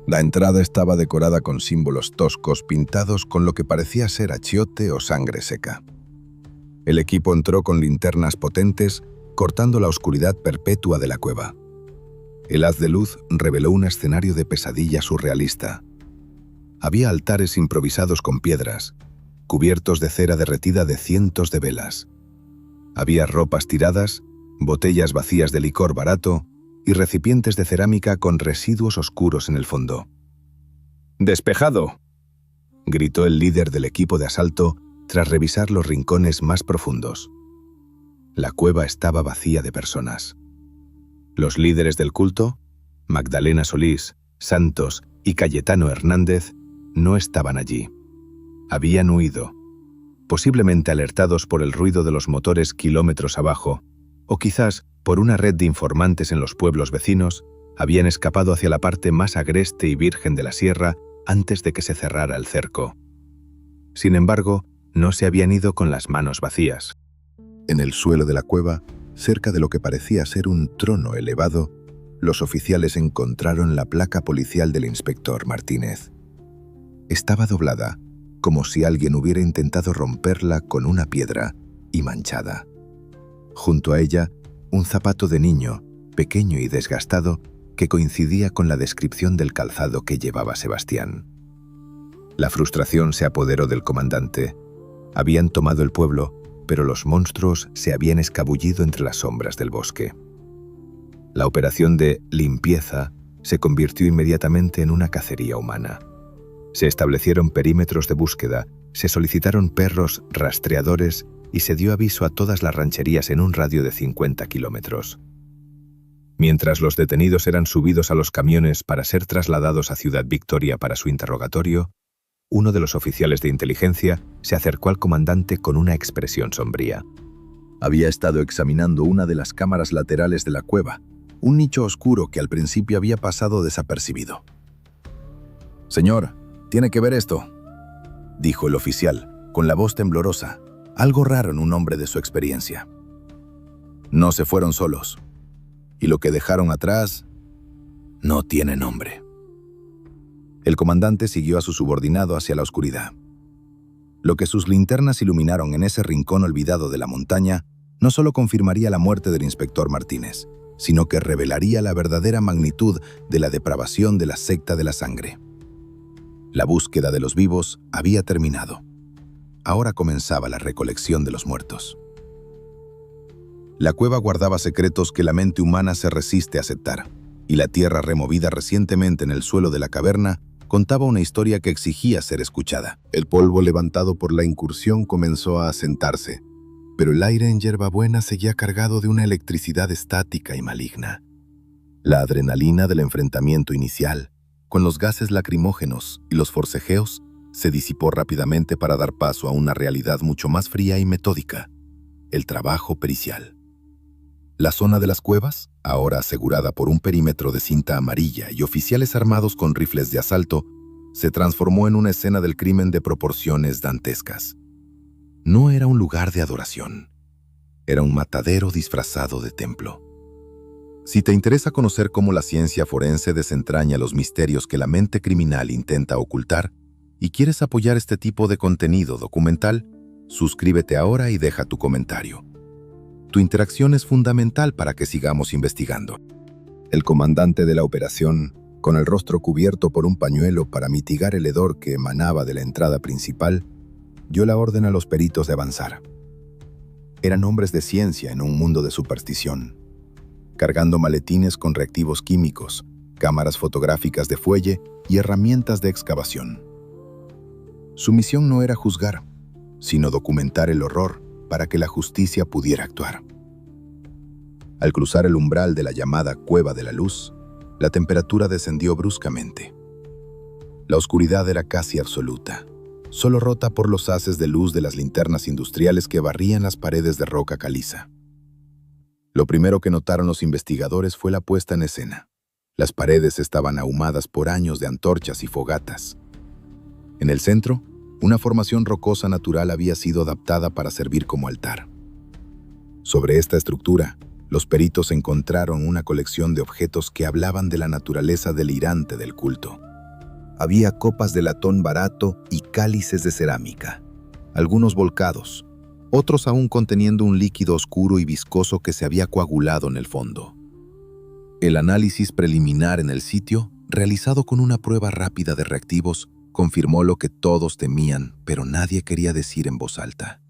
La entrada estaba decorada con símbolos toscos pintados con lo que parecía ser achiote o sangre seca. El equipo entró con linternas potentes, cortando la oscuridad perpetua de la cueva. El haz de luz reveló un escenario de pesadilla surrealista. Había altares improvisados con piedras, cubiertos de cera derretida de cientos de velas. Había ropas tiradas, botellas vacías de licor barato y recipientes de cerámica con residuos oscuros en el fondo. «¡Despejado!», gritó el líder del equipo de asalto tras revisar los rincones más profundos. La cueva estaba vacía de personas. Los líderes del culto, Magdalena Solís, Santos y Cayetano Hernández, no estaban allí. Habían huido, posiblemente alertados por el ruido de los motores kilómetros abajo, o quizás por una red de informantes en los pueblos vecinos, habían escapado hacia la parte más agreste y virgen de la sierra antes de que se cerrara el cerco. Sin embargo, no se habían ido con las manos vacías. En el suelo de la cueva, cerca de lo que parecía ser un trono elevado, los oficiales encontraron la placa policial del inspector Martínez. estaba doblada, como si alguien hubiera intentado romperla con una piedra, y manchada. Junto a ella, un zapato de niño, pequeño y desgastado, que coincidía con la descripción del calzado que llevaba Sebastián. La frustración se apoderó del comandante. Habían tomado el pueblo, pero los monstruos se habían escabullido entre las sombras del bosque. La operación de limpieza se convirtió inmediatamente en una cacería humana. Se establecieron perímetros de búsqueda, se solicitaron perros rastreadores y se dio aviso a todas las rancherías en un radio de 50 kilómetros. Mientras los detenidos eran subidos a los camiones para ser trasladados a Ciudad Victoria para su interrogatorio, uno de los oficiales de inteligencia se acercó al comandante con una expresión sombría. Había estado examinando una de las cámaras laterales de la cueva, un nicho oscuro que al principio había pasado desapercibido. «Señor, tiene que ver esto», dijo el oficial, con la voz temblorosa, algo raro en un hombre de su experiencia. «No se fueron solos, y lo que dejaron atrás no tiene nombre». El comandante siguió a su subordinado hacia la oscuridad. Lo que sus linternas iluminaron en ese rincón olvidado de la montaña no solo confirmaría la muerte del inspector Martínez, sino que revelaría la verdadera magnitud de la depravación de la secta de la sangre. La búsqueda de los vivos había terminado. Ahora comenzaba la recolección de los muertos. La cueva guardaba secretos que la mente humana se resiste a aceptar, y la tierra removida recientemente en el suelo de la caverna contaba una historia que exigía ser escuchada. El polvo levantado por la incursión comenzó a asentarse, pero el aire en Hierbabuena seguía cargado de una electricidad estática y maligna. La adrenalina del enfrentamiento inicial, con los gases lacrimógenos y los forcejeos, se disipó rápidamente para dar paso a una realidad mucho más fría y metódica: el trabajo pericial. La zona de las cuevas, ahora asegurada por un perímetro de cinta amarilla y oficiales armados con rifles de asalto, se transformó en una escena del crimen de proporciones dantescas. No era un lugar de adoración, era un matadero disfrazado de templo. Si te interesa conocer cómo la ciencia forense desentraña los misterios que la mente criminal intenta ocultar y quieres apoyar este tipo de contenido documental, suscríbete ahora y deja tu comentario. Tu interacción es fundamental para que sigamos investigando. El comandante de la operación, con el rostro cubierto por un pañuelo para mitigar el hedor que emanaba de la entrada principal, dio la orden a los peritos de avanzar. Eran hombres de ciencia en un mundo de superstición, cargando maletines con reactivos químicos, cámaras fotográficas de fuelle y herramientas de excavación. Su misión no era juzgar, sino documentar el horror para que la justicia pudiera actuar. Al cruzar el umbral de la llamada Cueva de la Luz, la temperatura descendió bruscamente. La oscuridad era casi absoluta, solo rota por los haces de luz de las linternas industriales que barrían las paredes de roca caliza. Lo primero que notaron los investigadores fue la puesta en escena. Las paredes estaban ahumadas por años de antorchas y fogatas. En el centro, una formación rocosa natural había sido adaptada para servir como altar. Sobre esta estructura, los peritos encontraron una colección de objetos que hablaban de la naturaleza delirante del culto. Había copas de latón barato y cálices de cerámica, algunos volcados, otros aún conteniendo un líquido oscuro y viscoso que se había coagulado en el fondo. El análisis preliminar en el sitio, realizado con una prueba rápida de reactivos, confirmó lo que todos temían, pero nadie quería decir en voz alta.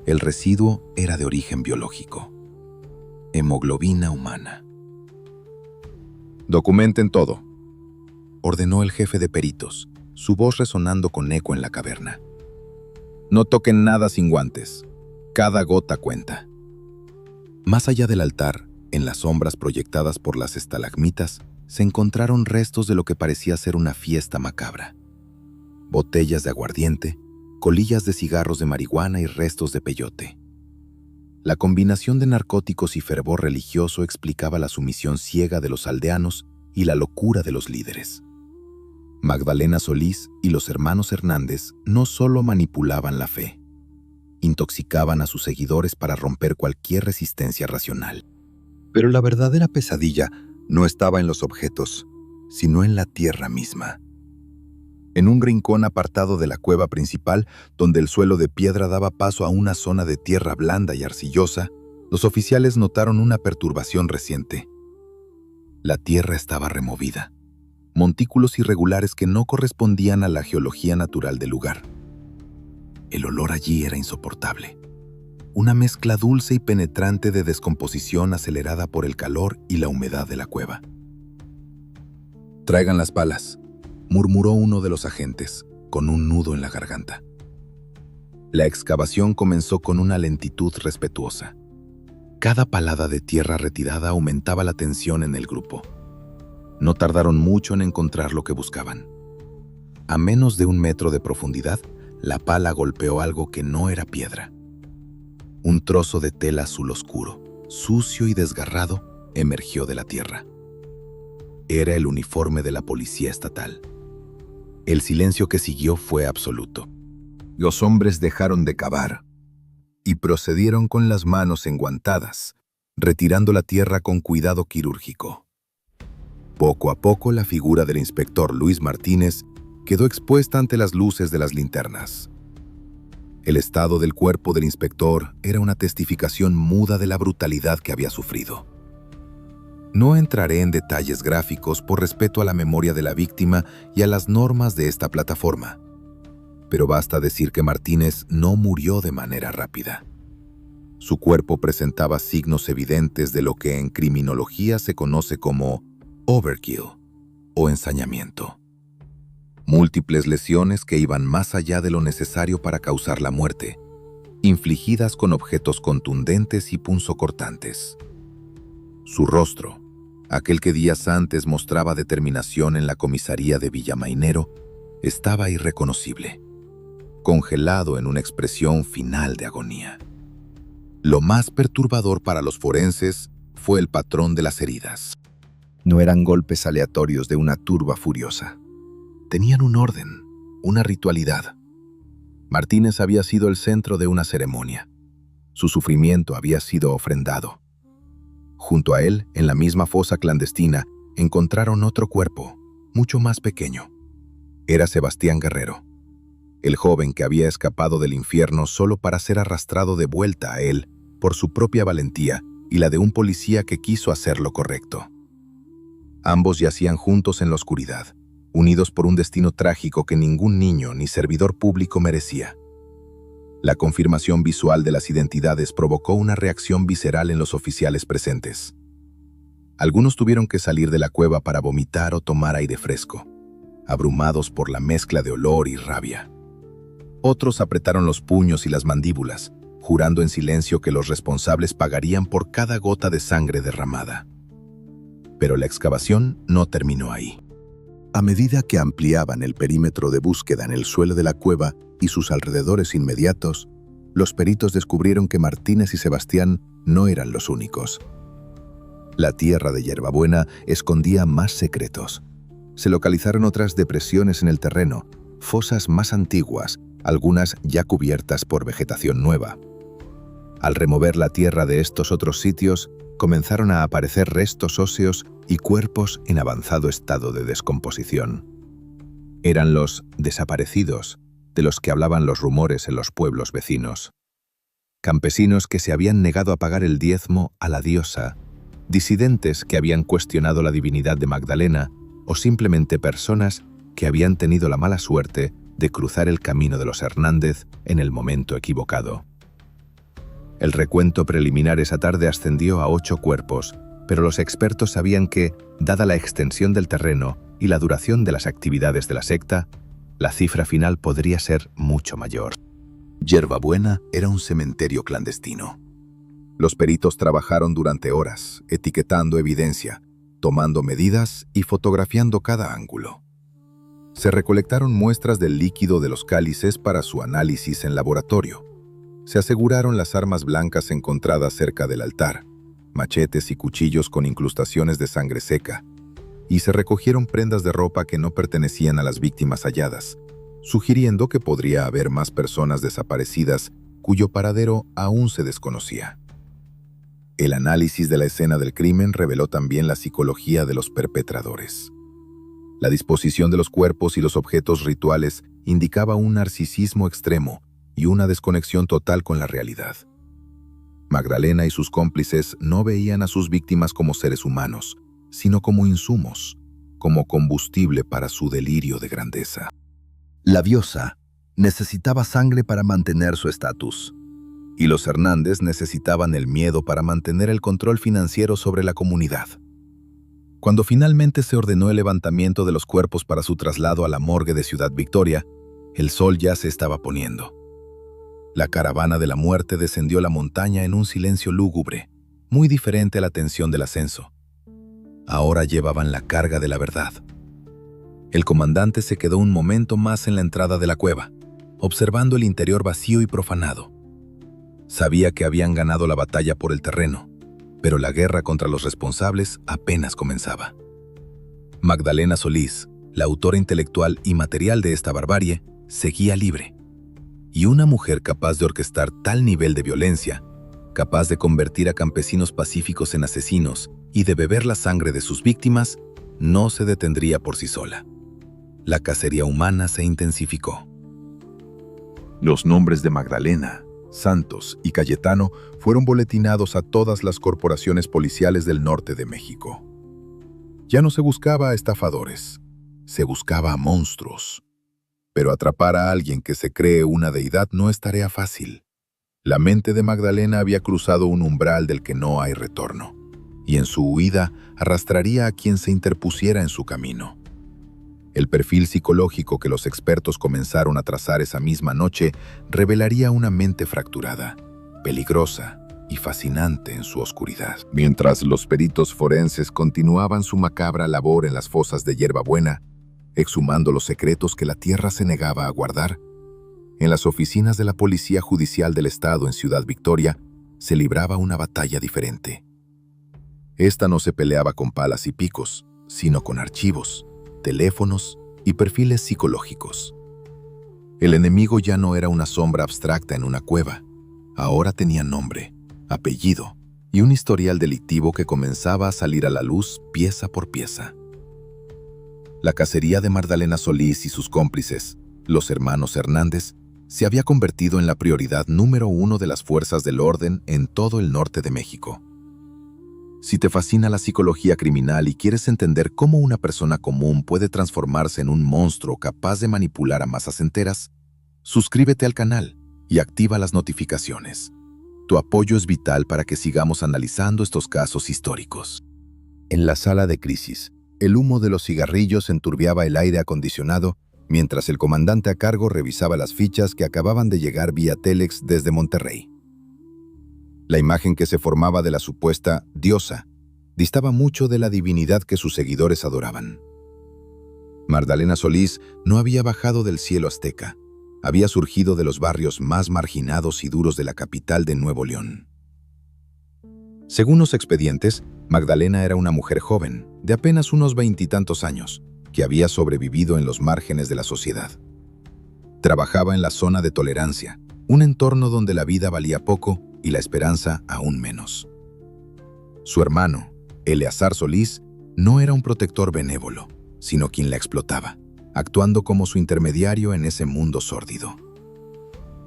El residuo era de origen biológico. Hemoglobina humana. «Documenten todo», ordenó el jefe de peritos, su voz resonando con eco en la caverna. «No toquen nada sin guantes. Cada gota cuenta». Más allá del altar, en las sombras proyectadas por las estalagmitas, se encontraron restos de lo que parecía ser una fiesta macabra. Botellas de aguardiente, colillas de cigarros de marihuana y restos de peyote. La combinación de narcóticos y fervor religioso explicaba la sumisión ciega de los aldeanos y la locura de los líderes. Magdalena Solís y los hermanos Hernández no solo manipulaban la fe, intoxicaban a sus seguidores para romper cualquier resistencia racional. Pero la verdadera pesadilla no estaba en los objetos, sino en la tierra misma. En un rincón apartado de la cueva principal, donde el suelo de piedra daba paso a una zona de tierra blanda y arcillosa, los oficiales notaron una perturbación reciente. La tierra estaba removida. Montículos irregulares que no correspondían a la geología natural del lugar. El olor allí era insoportable. Una mezcla dulce y penetrante de descomposición acelerada por el calor y la humedad de la cueva. «Traigan las palas», murmuró uno de los agentes, con un nudo en la garganta. La excavación comenzó con una lentitud respetuosa. Cada palada de tierra retirada aumentaba la tensión en el grupo. No tardaron mucho en encontrar lo que buscaban. A menos de 1 metro de profundidad, la pala golpeó algo que no era piedra. Un trozo de tela azul oscuro, sucio y desgarrado, emergió de la tierra. Era el uniforme de la policía estatal. El silencio que siguió fue absoluto. Los hombres dejaron de cavar y procedieron con las manos enguantadas, retirando la tierra con cuidado quirúrgico. Poco a poco, la figura del inspector Luis Martínez quedó expuesta ante las luces de las linternas. El estado del cuerpo del inspector era una testificación muda de la brutalidad que había sufrido. No entraré en detalles gráficos por respeto a la memoria de la víctima y a las normas de esta plataforma, pero basta decir que Martínez no murió de manera rápida. Su cuerpo presentaba signos evidentes de lo que en criminología se conoce como overkill o ensañamiento. Múltiples lesiones que iban más allá de lo necesario para causar la muerte, infligidas con objetos contundentes y punzocortantes. Su rostro, aquel que días antes mostraba determinación en la comisaría de Villamainero, estaba irreconocible, congelado en una expresión final de agonía. Lo más perturbador para los forenses fue el patrón de las heridas. No eran golpes aleatorios de una turba furiosa. Tenían un orden, una ritualidad. Martínez había sido el centro de una ceremonia. Su sufrimiento había sido ofrendado. Junto a él, en la misma fosa clandestina, encontraron otro cuerpo, mucho más pequeño. Era Sebastián Guerrero, el joven que había escapado del infierno solo para ser arrastrado de vuelta a él por su propia valentía y la de un policía que quiso hacer lo correcto. Ambos yacían juntos en la oscuridad, unidos por un destino trágico que ningún niño ni servidor público merecía. La confirmación visual de las identidades provocó una reacción visceral en los oficiales presentes. Algunos tuvieron que salir de la cueva para vomitar o tomar aire fresco, abrumados por la mezcla de olor y rabia. Otros apretaron los puños y las mandíbulas, jurando en silencio que los responsables pagarían por cada gota de sangre derramada. Pero la excavación no terminó ahí. A medida que ampliaban el perímetro de búsqueda en el suelo de la cueva y sus alrededores inmediatos, los peritos descubrieron que Martínez y Sebastián no eran los únicos. La tierra de Hierbabuena escondía más secretos. Se localizaron otras depresiones en el terreno, fosas más antiguas, algunas ya cubiertas por vegetación nueva. Al remover la tierra de estos otros sitios, comenzaron a aparecer restos óseos y cuerpos en avanzado estado de descomposición. Eran los desaparecidos de los que hablaban los rumores en los pueblos vecinos. Campesinos que se habían negado a pagar el diezmo a la diosa, disidentes que habían cuestionado la divinidad de Magdalena o simplemente personas que habían tenido la mala suerte de cruzar el camino de los Hernández en el momento equivocado. El recuento preliminar esa tarde ascendió a 8 cuerpos, pero los expertos sabían que, dada la extensión del terreno y la duración de las actividades de la secta, la cifra final podría ser mucho mayor. Hierbabuena era un cementerio clandestino. Los peritos trabajaron durante horas, etiquetando evidencia, tomando medidas y fotografiando cada ángulo. Se recolectaron muestras del líquido de los cálices para su análisis en laboratorio. Se aseguraron las armas blancas encontradas cerca del altar, machetes y cuchillos con incrustaciones de sangre seca, y se recogieron prendas de ropa que no pertenecían a las víctimas halladas, sugiriendo que podría haber más personas desaparecidas cuyo paradero aún se desconocía. El análisis de la escena del crimen reveló también la psicología de los perpetradores. La disposición de los cuerpos y los objetos rituales indicaba un narcisismo extremo y una desconexión total con la realidad. Magdalena y sus cómplices no veían a sus víctimas como seres humanos, sino como insumos, como combustible para su delirio de grandeza. La diosa necesitaba sangre para mantener su estatus, y los Hernández necesitaban el miedo para mantener el control financiero sobre la comunidad. Cuando finalmente se ordenó el levantamiento de los cuerpos para su traslado a la morgue de Ciudad Victoria, el sol ya se estaba poniendo. La caravana de la muerte descendió la montaña en un silencio lúgubre, muy diferente a la tensión del ascenso. Ahora llevaban la carga de la verdad. El comandante se quedó un momento más en la entrada de la cueva, observando el interior vacío y profanado. Sabía que habían ganado la batalla por el terreno, pero la guerra contra los responsables apenas comenzaba. Magdalena Solís, la autora intelectual y material de esta barbarie, seguía libre. Y una mujer capaz de orquestar tal nivel de violencia, capaz de convertir a campesinos pacíficos en asesinos y de beber la sangre de sus víctimas, no se detendría por sí sola. La cacería humana se intensificó. Los nombres de Magdalena, Santos y Cayetano fueron boletinados a todas las corporaciones policiales del norte de México. Ya no se buscaba a estafadores, se buscaba a monstruos. Pero atrapar a alguien que se cree una deidad no es tarea fácil. La mente de Magdalena había cruzado un umbral del que no hay retorno, y en su huida arrastraría a quien se interpusiera en su camino. El perfil psicológico que los expertos comenzaron a trazar esa misma noche revelaría una mente fracturada, peligrosa y fascinante en su oscuridad. Mientras los peritos forenses continuaban su macabra labor en las fosas de Hierbabuena, exhumando los secretos que la tierra se negaba a guardar, en las oficinas de la Policía Judicial del Estado en Ciudad Victoria se libraba una batalla diferente. Esta no se peleaba con palas y picos, sino con archivos, teléfonos y perfiles psicológicos. El enemigo ya no era una sombra abstracta en una cueva, ahora tenía nombre, apellido y un historial delictivo que comenzaba a salir a la luz pieza por pieza. La cacería de Magdalena Solís y sus cómplices, los hermanos Hernández, se había convertido en la prioridad número 1 de las fuerzas del orden en todo el norte de México. Si te fascina la psicología criminal y quieres entender cómo una persona común puede transformarse en un monstruo capaz de manipular a masas enteras, suscríbete al canal y activa las notificaciones. Tu apoyo es vital para que sigamos analizando estos casos históricos. En la sala de crisis, el humo de los cigarrillos enturbiaba el aire acondicionado mientras el comandante a cargo revisaba las fichas que acababan de llegar vía Telex desde Monterrey. La imagen que se formaba de la supuesta diosa distaba mucho de la divinidad que sus seguidores adoraban. Magdalena Solís no había bajado del cielo azteca, había surgido de los barrios más marginados y duros de la capital de Nuevo León. Según los expedientes, Magdalena era una mujer joven, de apenas unos 20 y tantos años, que había sobrevivido en los márgenes de la sociedad. Trabajaba en la zona de tolerancia, un entorno donde la vida valía poco y la esperanza aún menos. Su hermano, Eleazar Solís, no era un protector benévolo, sino quien la explotaba, actuando como su intermediario en ese mundo sórdido.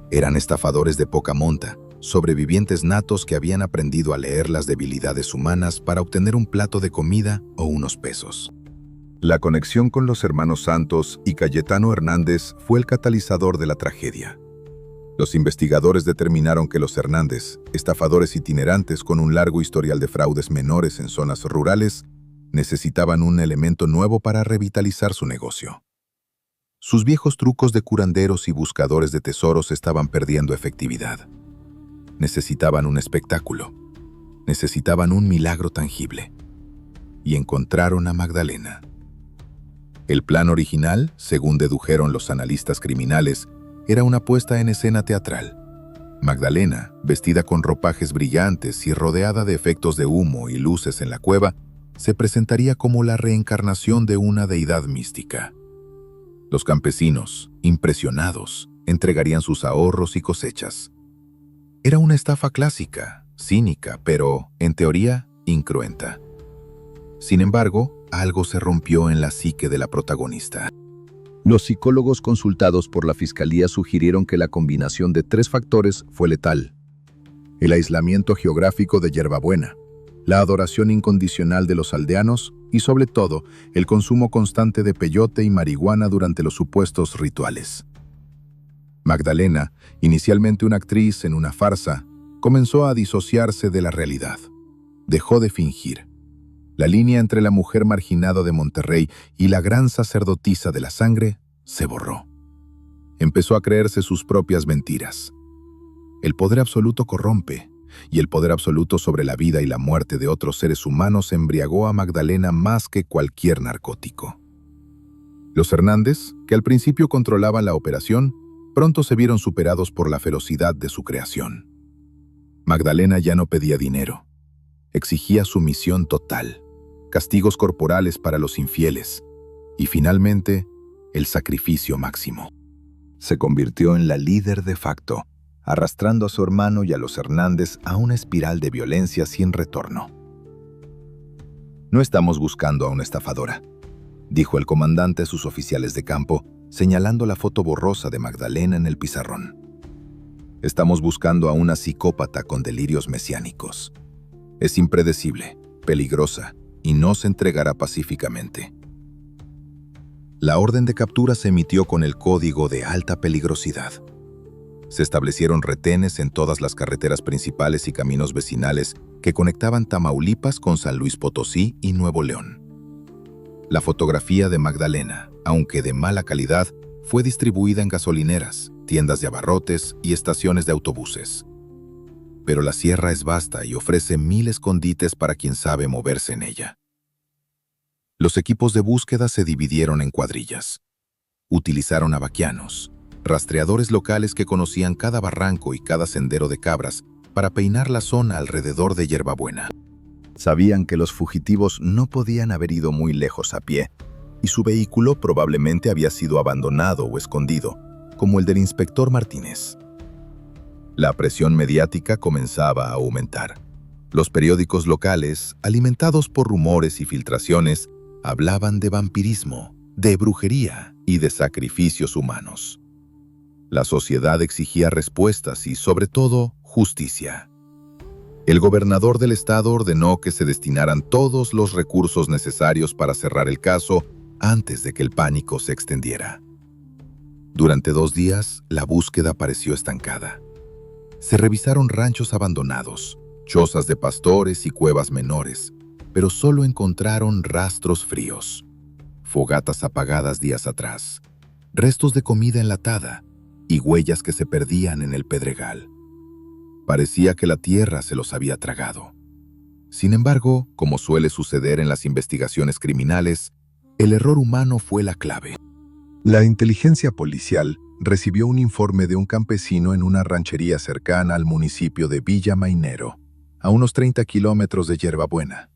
Eran estafadores de poca monta, sobrevivientes natos que habían aprendido a leer las debilidades humanas para obtener un plato de comida o unos pesos. La conexión con los hermanos Santos y Cayetano Hernández fue el catalizador de la tragedia. Los investigadores determinaron que los Hernández, estafadores itinerantes con un largo historial de fraudes menores en zonas rurales, necesitaban un elemento nuevo para revitalizar su negocio. Sus viejos trucos de curanderos y buscadores de tesoros estaban perdiendo efectividad. Necesitaban un espectáculo. Necesitaban un milagro tangible. Y encontraron a Magdalena. El plan original, según dedujeron los analistas criminales, era una puesta en escena teatral. Magdalena, vestida con ropajes brillantes y rodeada de efectos de humo y luces en la cueva, se presentaría como la reencarnación de una deidad mística. Los campesinos, impresionados, entregarían sus ahorros y cosechas. Era una estafa clásica, cínica, pero, en teoría, incruenta. Sin embargo, algo se rompió en la psique de la protagonista. Los psicólogos consultados por la fiscalía sugirieron que la combinación de 3 factores fue letal: el aislamiento geográfico de Yerbabuena, la adoración incondicional de los aldeanos y, sobre todo, el consumo constante de peyote y marihuana durante los supuestos rituales. Magdalena, inicialmente una actriz en una farsa, comenzó a disociarse de la realidad. Dejó de fingir. La línea entre la mujer marginada de Monterrey y la gran sacerdotisa de la sangre se borró. Empezó a creerse sus propias mentiras. El poder absoluto corrompe, y el poder absoluto sobre la vida y la muerte de otros seres humanos embriagó a Magdalena más que cualquier narcótico. Los Hernández, que al principio controlaban la operación, pronto se vieron superados por la ferocidad de su creación. Magdalena ya no pedía dinero. Exigía sumisión total, castigos corporales para los infieles y, finalmente, el sacrificio máximo. Se convirtió en la líder de facto, arrastrando a su hermano y a los Hernández a una espiral de violencia sin retorno. «No estamos buscando a una estafadora», dijo el comandante a sus oficiales de campo, señalando la foto borrosa de Magdalena en el pizarrón. «Estamos buscando a una psicópata con delirios mesiánicos. Es impredecible, peligrosa y no se entregará pacíficamente». La orden de captura se emitió con el código de alta peligrosidad. Se establecieron retenes en todas las carreteras principales y caminos vecinales que conectaban Tamaulipas con San Luis Potosí y Nuevo León. La fotografía de Magdalena, aunque de mala calidad, fue distribuida en gasolineras, tiendas de abarrotes y estaciones de autobuses. Pero la sierra es vasta y ofrece 1000 escondites para quien sabe moverse en ella. Los equipos de búsqueda se dividieron en cuadrillas. Utilizaron a vaquianos, rastreadores locales que conocían cada barranco y cada sendero de cabras para peinar la zona alrededor de Yerbabuena. Sabían que los fugitivos no podían haber ido muy lejos a pie, y su vehículo probablemente había sido abandonado o escondido, como el del inspector Martínez. La presión mediática comenzaba a aumentar. Los periódicos locales, alimentados por rumores y filtraciones, hablaban de vampirismo, de brujería y de sacrificios humanos. La sociedad exigía respuestas y, sobre todo, justicia. El gobernador del estado ordenó que se destinaran todos los recursos necesarios para cerrar el caso antes de que el pánico se extendiera. Durante 2 días, la búsqueda pareció estancada. Se revisaron ranchos abandonados, chozas de pastores y cuevas menores, pero solo encontraron rastros fríos, fogatas apagadas días atrás, restos de comida enlatada y huellas que se perdían en el pedregal. Parecía que la tierra se los había tragado. Sin embargo, como suele suceder en las investigaciones criminales, el error humano fue la clave. La inteligencia policial recibió un informe de un campesino en una ranchería cercana al municipio de Villa Mainero, a unos 30 kilómetros de Yerbabuena.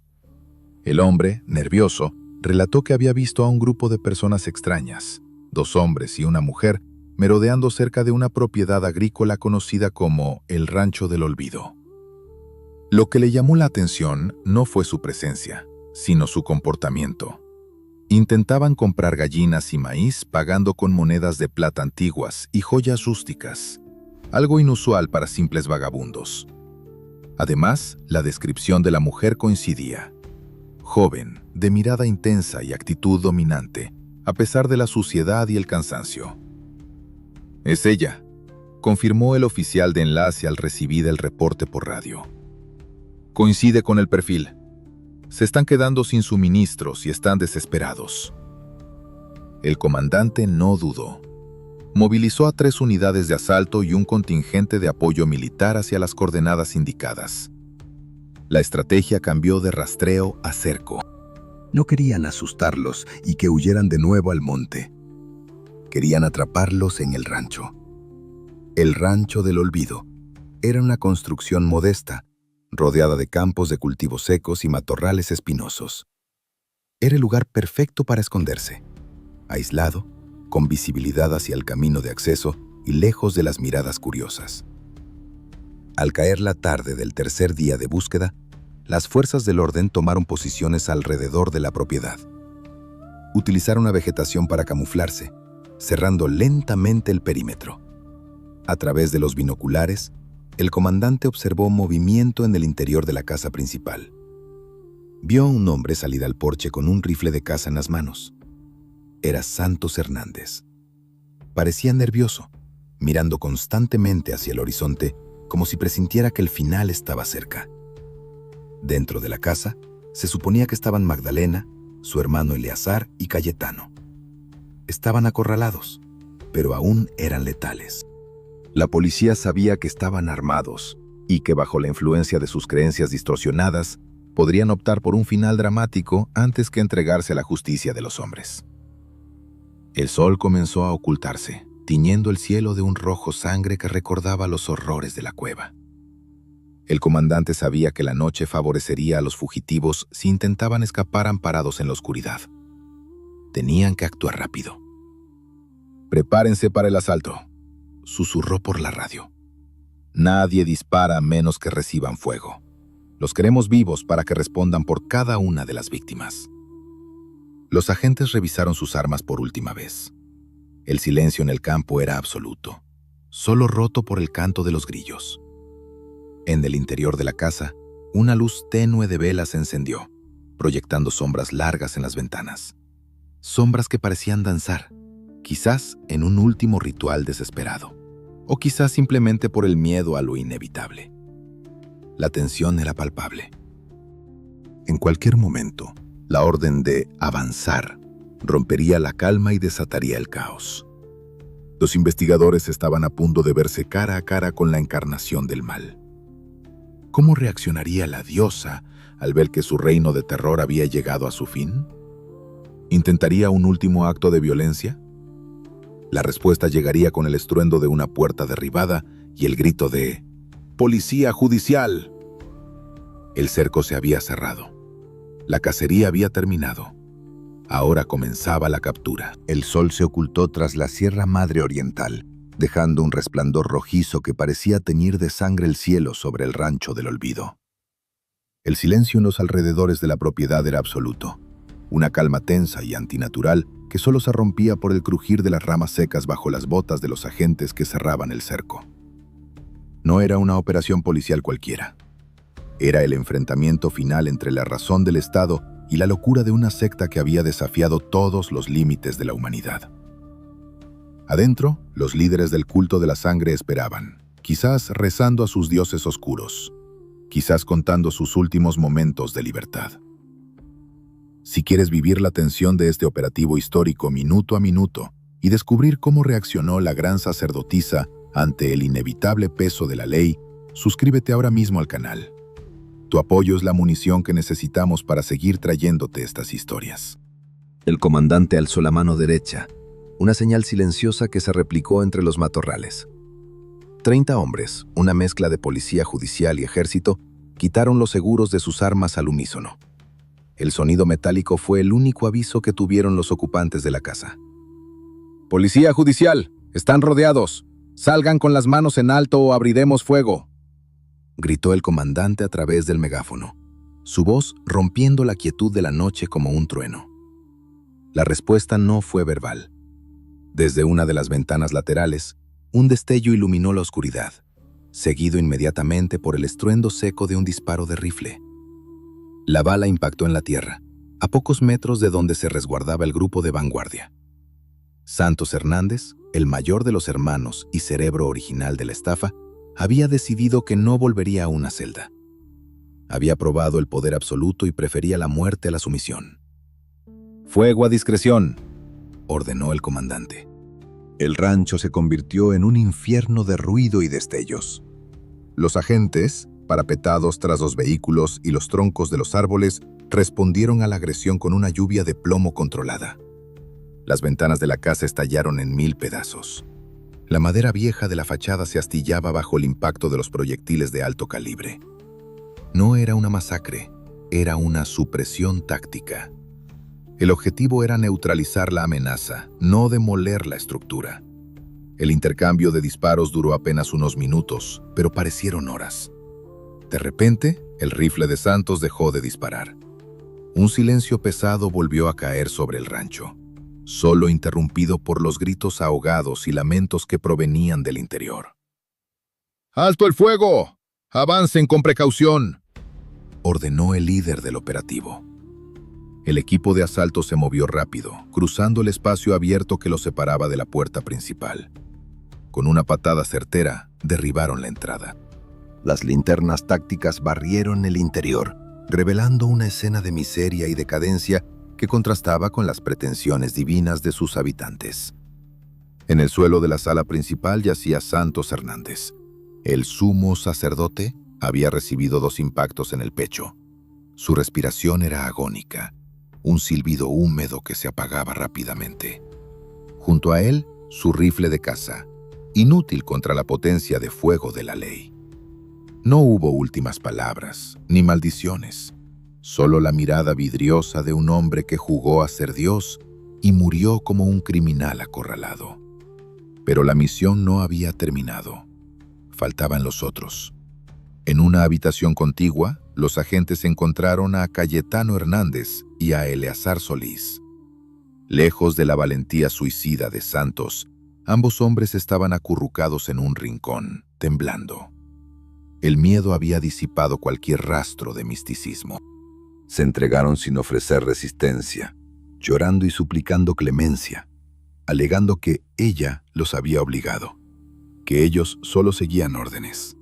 El hombre, nervioso, relató que había visto a un grupo de personas extrañas, 2 hombres y una mujer, merodeando cerca de una propiedad agrícola conocida como el Rancho del Olvido. Lo que le llamó la atención no fue su presencia, sino su comportamiento. Intentaban comprar gallinas y maíz pagando con monedas de plata antiguas y joyas rústicas, algo inusual para simples vagabundos. Además, la descripción de la mujer coincidía. Joven, de mirada intensa y actitud dominante, a pesar de la suciedad y el cansancio. «Es ella», confirmó el oficial de enlace al recibir el reporte por radio. «Coincide con el perfil. Se están quedando sin suministros y están desesperados». El comandante no dudó. Movilizó a 3 unidades de asalto y un contingente de apoyo militar hacia las coordenadas indicadas. La estrategia cambió de rastreo a cerco. No querían asustarlos y que huyeran de nuevo al monte. Querían atraparlos en el rancho. El Rancho del Olvido era una construcción modesta, rodeada de campos de cultivos secos y matorrales espinosos. Era el lugar perfecto para esconderse, aislado, con visibilidad hacia el camino de acceso y lejos de las miradas curiosas. Al caer la tarde del tercer día de búsqueda, las fuerzas del orden tomaron posiciones alrededor de la propiedad. Utilizaron la vegetación para camuflarse, cerrando lentamente el perímetro. A través de los binoculares, el comandante observó movimiento en el interior de la casa principal. Vio a un hombre salir al porche con un rifle de caza en las manos. Era Santos Hernández. Parecía nervioso, mirando constantemente hacia el horizonte, como si presintiera que el final estaba cerca. Dentro de la casa, se suponía que estaban Magdalena, su hermano Eleazar y Cayetano. Estaban acorralados, pero aún eran letales. La policía sabía que estaban armados y que bajo la influencia de sus creencias distorsionadas, podrían optar por un final dramático antes que entregarse a la justicia de los hombres. El sol comenzó a ocultarse, tiñendo el cielo de un rojo sangre que recordaba los horrores de la cueva. El comandante sabía que la noche favorecería a los fugitivos si intentaban escapar amparados en la oscuridad. Tenían que actuar rápido. «Prepárense para el asalto», susurró por la radio. «Nadie dispara a menos que reciban fuego. Los queremos vivos para que respondan por cada una de las víctimas». Los agentes revisaron sus armas por última vez. El silencio en el campo era absoluto, solo roto por el canto de los grillos. En el interior de la casa, una luz tenue de velas se encendió, proyectando sombras largas en las ventanas. Sombras que parecían danzar, quizás en un último ritual desesperado, o quizás simplemente por el miedo a lo inevitable. La tensión era palpable. En cualquier momento, la orden de avanzar rompería la calma y desataría el caos. Los investigadores estaban a punto de verse cara a cara con la encarnación del mal. ¿Cómo reaccionaría la diosa al ver que su reino de terror había llegado a su fin? ¿Intentaría un último acto de violencia? La respuesta llegaría con el estruendo de una puerta derribada y el grito de «¡Policía judicial!». El cerco se había cerrado. La cacería había terminado. Ahora comenzaba la captura. El sol se ocultó tras la Sierra Madre Oriental, dejando un resplandor rojizo que parecía teñir de sangre el cielo sobre el rancho del olvido. El silencio en los alrededores de la propiedad era absoluto, una calma tensa y antinatural que solo se rompía por el crujir de las ramas secas bajo las botas de los agentes que cerraban el cerco. No era una operación policial cualquiera. Era el enfrentamiento final entre la razón del Estado y la locura de una secta que había desafiado todos los límites de la humanidad. Adentro, los líderes del culto de la sangre esperaban, quizás rezando a sus dioses oscuros, quizás contando sus últimos momentos de libertad. Si quieres vivir la tensión de este operativo histórico minuto a minuto y descubrir cómo reaccionó la gran sacerdotisa ante el inevitable peso de la ley, suscríbete ahora mismo al canal. Tu apoyo es la munición que necesitamos para seguir trayéndote estas historias. El comandante alzó la mano derecha, una señal silenciosa que se replicó entre los matorrales. 30 hombres, una mezcla de policía judicial y ejército, quitaron los seguros de sus armas al unísono. El sonido metálico fue el único aviso que tuvieron los ocupantes de la casa. «Policía judicial, están rodeados. Salgan con las manos en alto o abriremos fuego», gritó el comandante a través del megáfono, su voz rompiendo la quietud de la noche como un trueno. La respuesta no fue verbal. Desde una de las ventanas laterales, un destello iluminó la oscuridad, seguido inmediatamente por el estruendo seco de un disparo de rifle. La bala impactó en la tierra, a pocos metros de donde se resguardaba el grupo de vanguardia. Santos Hernández, el mayor de los hermanos y cerebro original de la estafa, había decidido que no volvería a una celda. Había probado el poder absoluto y prefería la muerte a la sumisión. «Fuego a discreción», ordenó el comandante. El rancho se convirtió en un infierno de ruido y destellos. Los agentes, parapetados tras los vehículos y los troncos de los árboles, respondieron a la agresión con una lluvia de plomo controlada. Las ventanas de la casa estallaron en 1000 pedazos. La madera vieja de la fachada se astillaba bajo el impacto de los proyectiles de alto calibre. No era una masacre, era una supresión táctica. El objetivo era neutralizar la amenaza, no demoler la estructura. El intercambio de disparos duró apenas unos minutos, pero parecieron horas. De repente, el rifle de Santos dejó de disparar. Un silencio pesado volvió a caer sobre el rancho, solo interrumpido por los gritos ahogados y lamentos que provenían del interior. ¡Alto el fuego! ¡Avancen con precaución!, ordenó el líder del operativo. El equipo de asalto se movió rápido, cruzando el espacio abierto que los separaba de la puerta principal. Con una patada certera, derribaron la entrada. Las linternas tácticas barrieron el interior, revelando una escena de miseria y decadencia que contrastaba con las pretensiones divinas de sus habitantes. En el suelo de la sala principal yacía Santos Hernández. El sumo sacerdote había recibido 2 impactos en el pecho. Su respiración era agónica, un silbido húmedo que se apagaba rápidamente. Junto a él, su rifle de caza, inútil contra la potencia de fuego de la ley. No hubo últimas palabras, ni maldiciones, solo la mirada vidriosa de un hombre que jugó a ser Dios y murió como un criminal acorralado. Pero la misión no había terminado. Faltaban los otros. En una habitación contigua, los agentes encontraron a Cayetano Hernández y a Eleazar Solís. Lejos de la valentía suicida de Santos, ambos hombres estaban acurrucados en un rincón, temblando. El miedo había disipado cualquier rastro de misticismo. Se entregaron sin ofrecer resistencia, llorando y suplicando clemencia, alegando que ella los había obligado, que ellos solo seguían órdenes.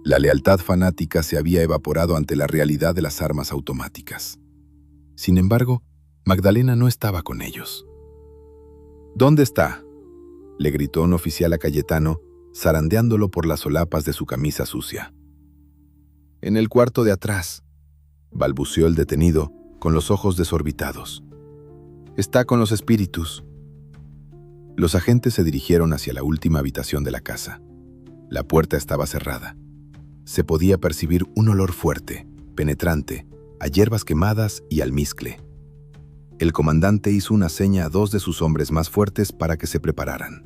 La lealtad fanática se había evaporado ante la realidad de las armas automáticas. Sin embargo, Magdalena no estaba con ellos. «¿Dónde está?», le gritó un oficial a Cayetano, zarandeándolo por las solapas de su camisa sucia. «En el cuarto de atrás», balbuceó el detenido, con los ojos desorbitados. «Está con los espíritus». Los agentes se dirigieron hacia la última habitación de la casa. La puerta estaba cerrada. Se podía percibir un olor fuerte, penetrante, a hierbas quemadas y almizcle. El comandante hizo una seña a 2 de sus hombres más fuertes para que se prepararan.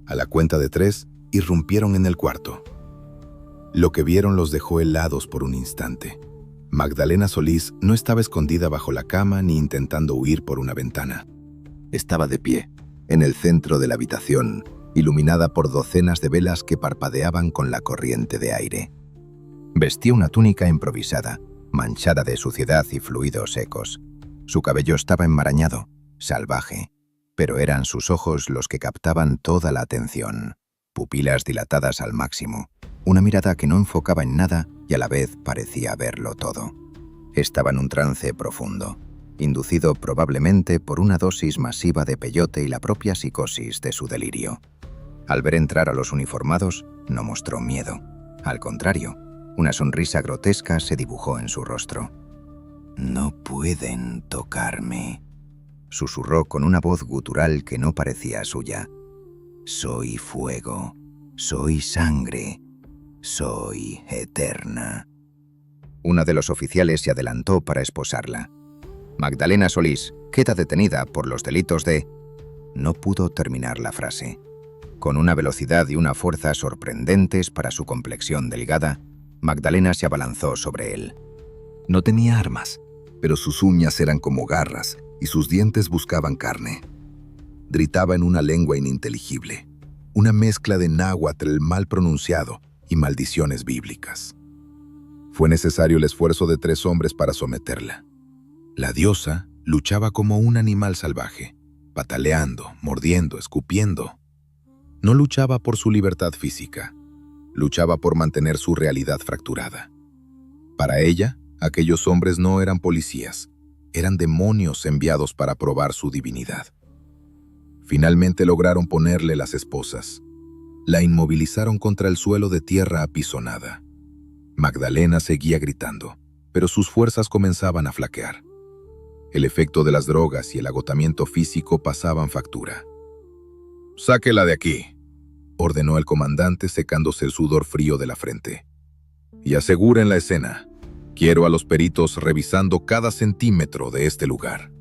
A la cuenta de 3, irrumpieron en el cuarto. Lo que vieron los dejó helados por un instante. Magdalena Solís no estaba escondida bajo la cama ni intentando huir por una ventana. Estaba de pie, en el centro de la habitación, iluminada por docenas de velas que parpadeaban con la corriente de aire. Vestía una túnica improvisada, manchada de suciedad y fluidos secos. Su cabello estaba enmarañado, salvaje, pero eran sus ojos los que captaban toda la atención, pupilas dilatadas al máximo, una mirada que no enfocaba en nada y a la vez parecía verlo todo. Estaba en un trance profundo, inducido probablemente por una dosis masiva de peyote y la propia psicosis de su delirio. Al ver entrar a los uniformados, no mostró miedo. Al contrario, una sonrisa grotesca se dibujó en su rostro. «No pueden tocarme», susurró con una voz gutural que no parecía suya. «Soy fuego, soy sangre, soy eterna». Una de los oficiales se adelantó para esposarla. «Magdalena Solís queda detenida por los delitos de...». No pudo terminar la frase. Con una velocidad y una fuerza sorprendentes para su complexión delgada, Magdalena se abalanzó sobre él. No tenía armas, pero sus uñas eran como garras y sus dientes buscaban carne. Gritaba en una lengua ininteligible, una mezcla de náhuatl mal pronunciado y maldiciones bíblicas. Fue necesario el esfuerzo de 3 hombres para someterla. La diosa luchaba como un animal salvaje, pataleando, mordiendo, escupiendo. No luchaba por su libertad física, luchaba por mantener su realidad fracturada. Para ella, aquellos hombres no eran policías, eran demonios enviados para probar su divinidad. Finalmente lograron ponerle las esposas. La inmovilizaron contra el suelo de tierra apisonada. Magdalena seguía gritando, pero sus fuerzas comenzaban a flaquear. El efecto de las drogas y el agotamiento físico pasaban factura. «Sáquela de aquí», ordenó el comandante secándose el sudor frío de la frente. «Y aseguren la escena. Quiero a los peritos revisando cada centímetro de este lugar».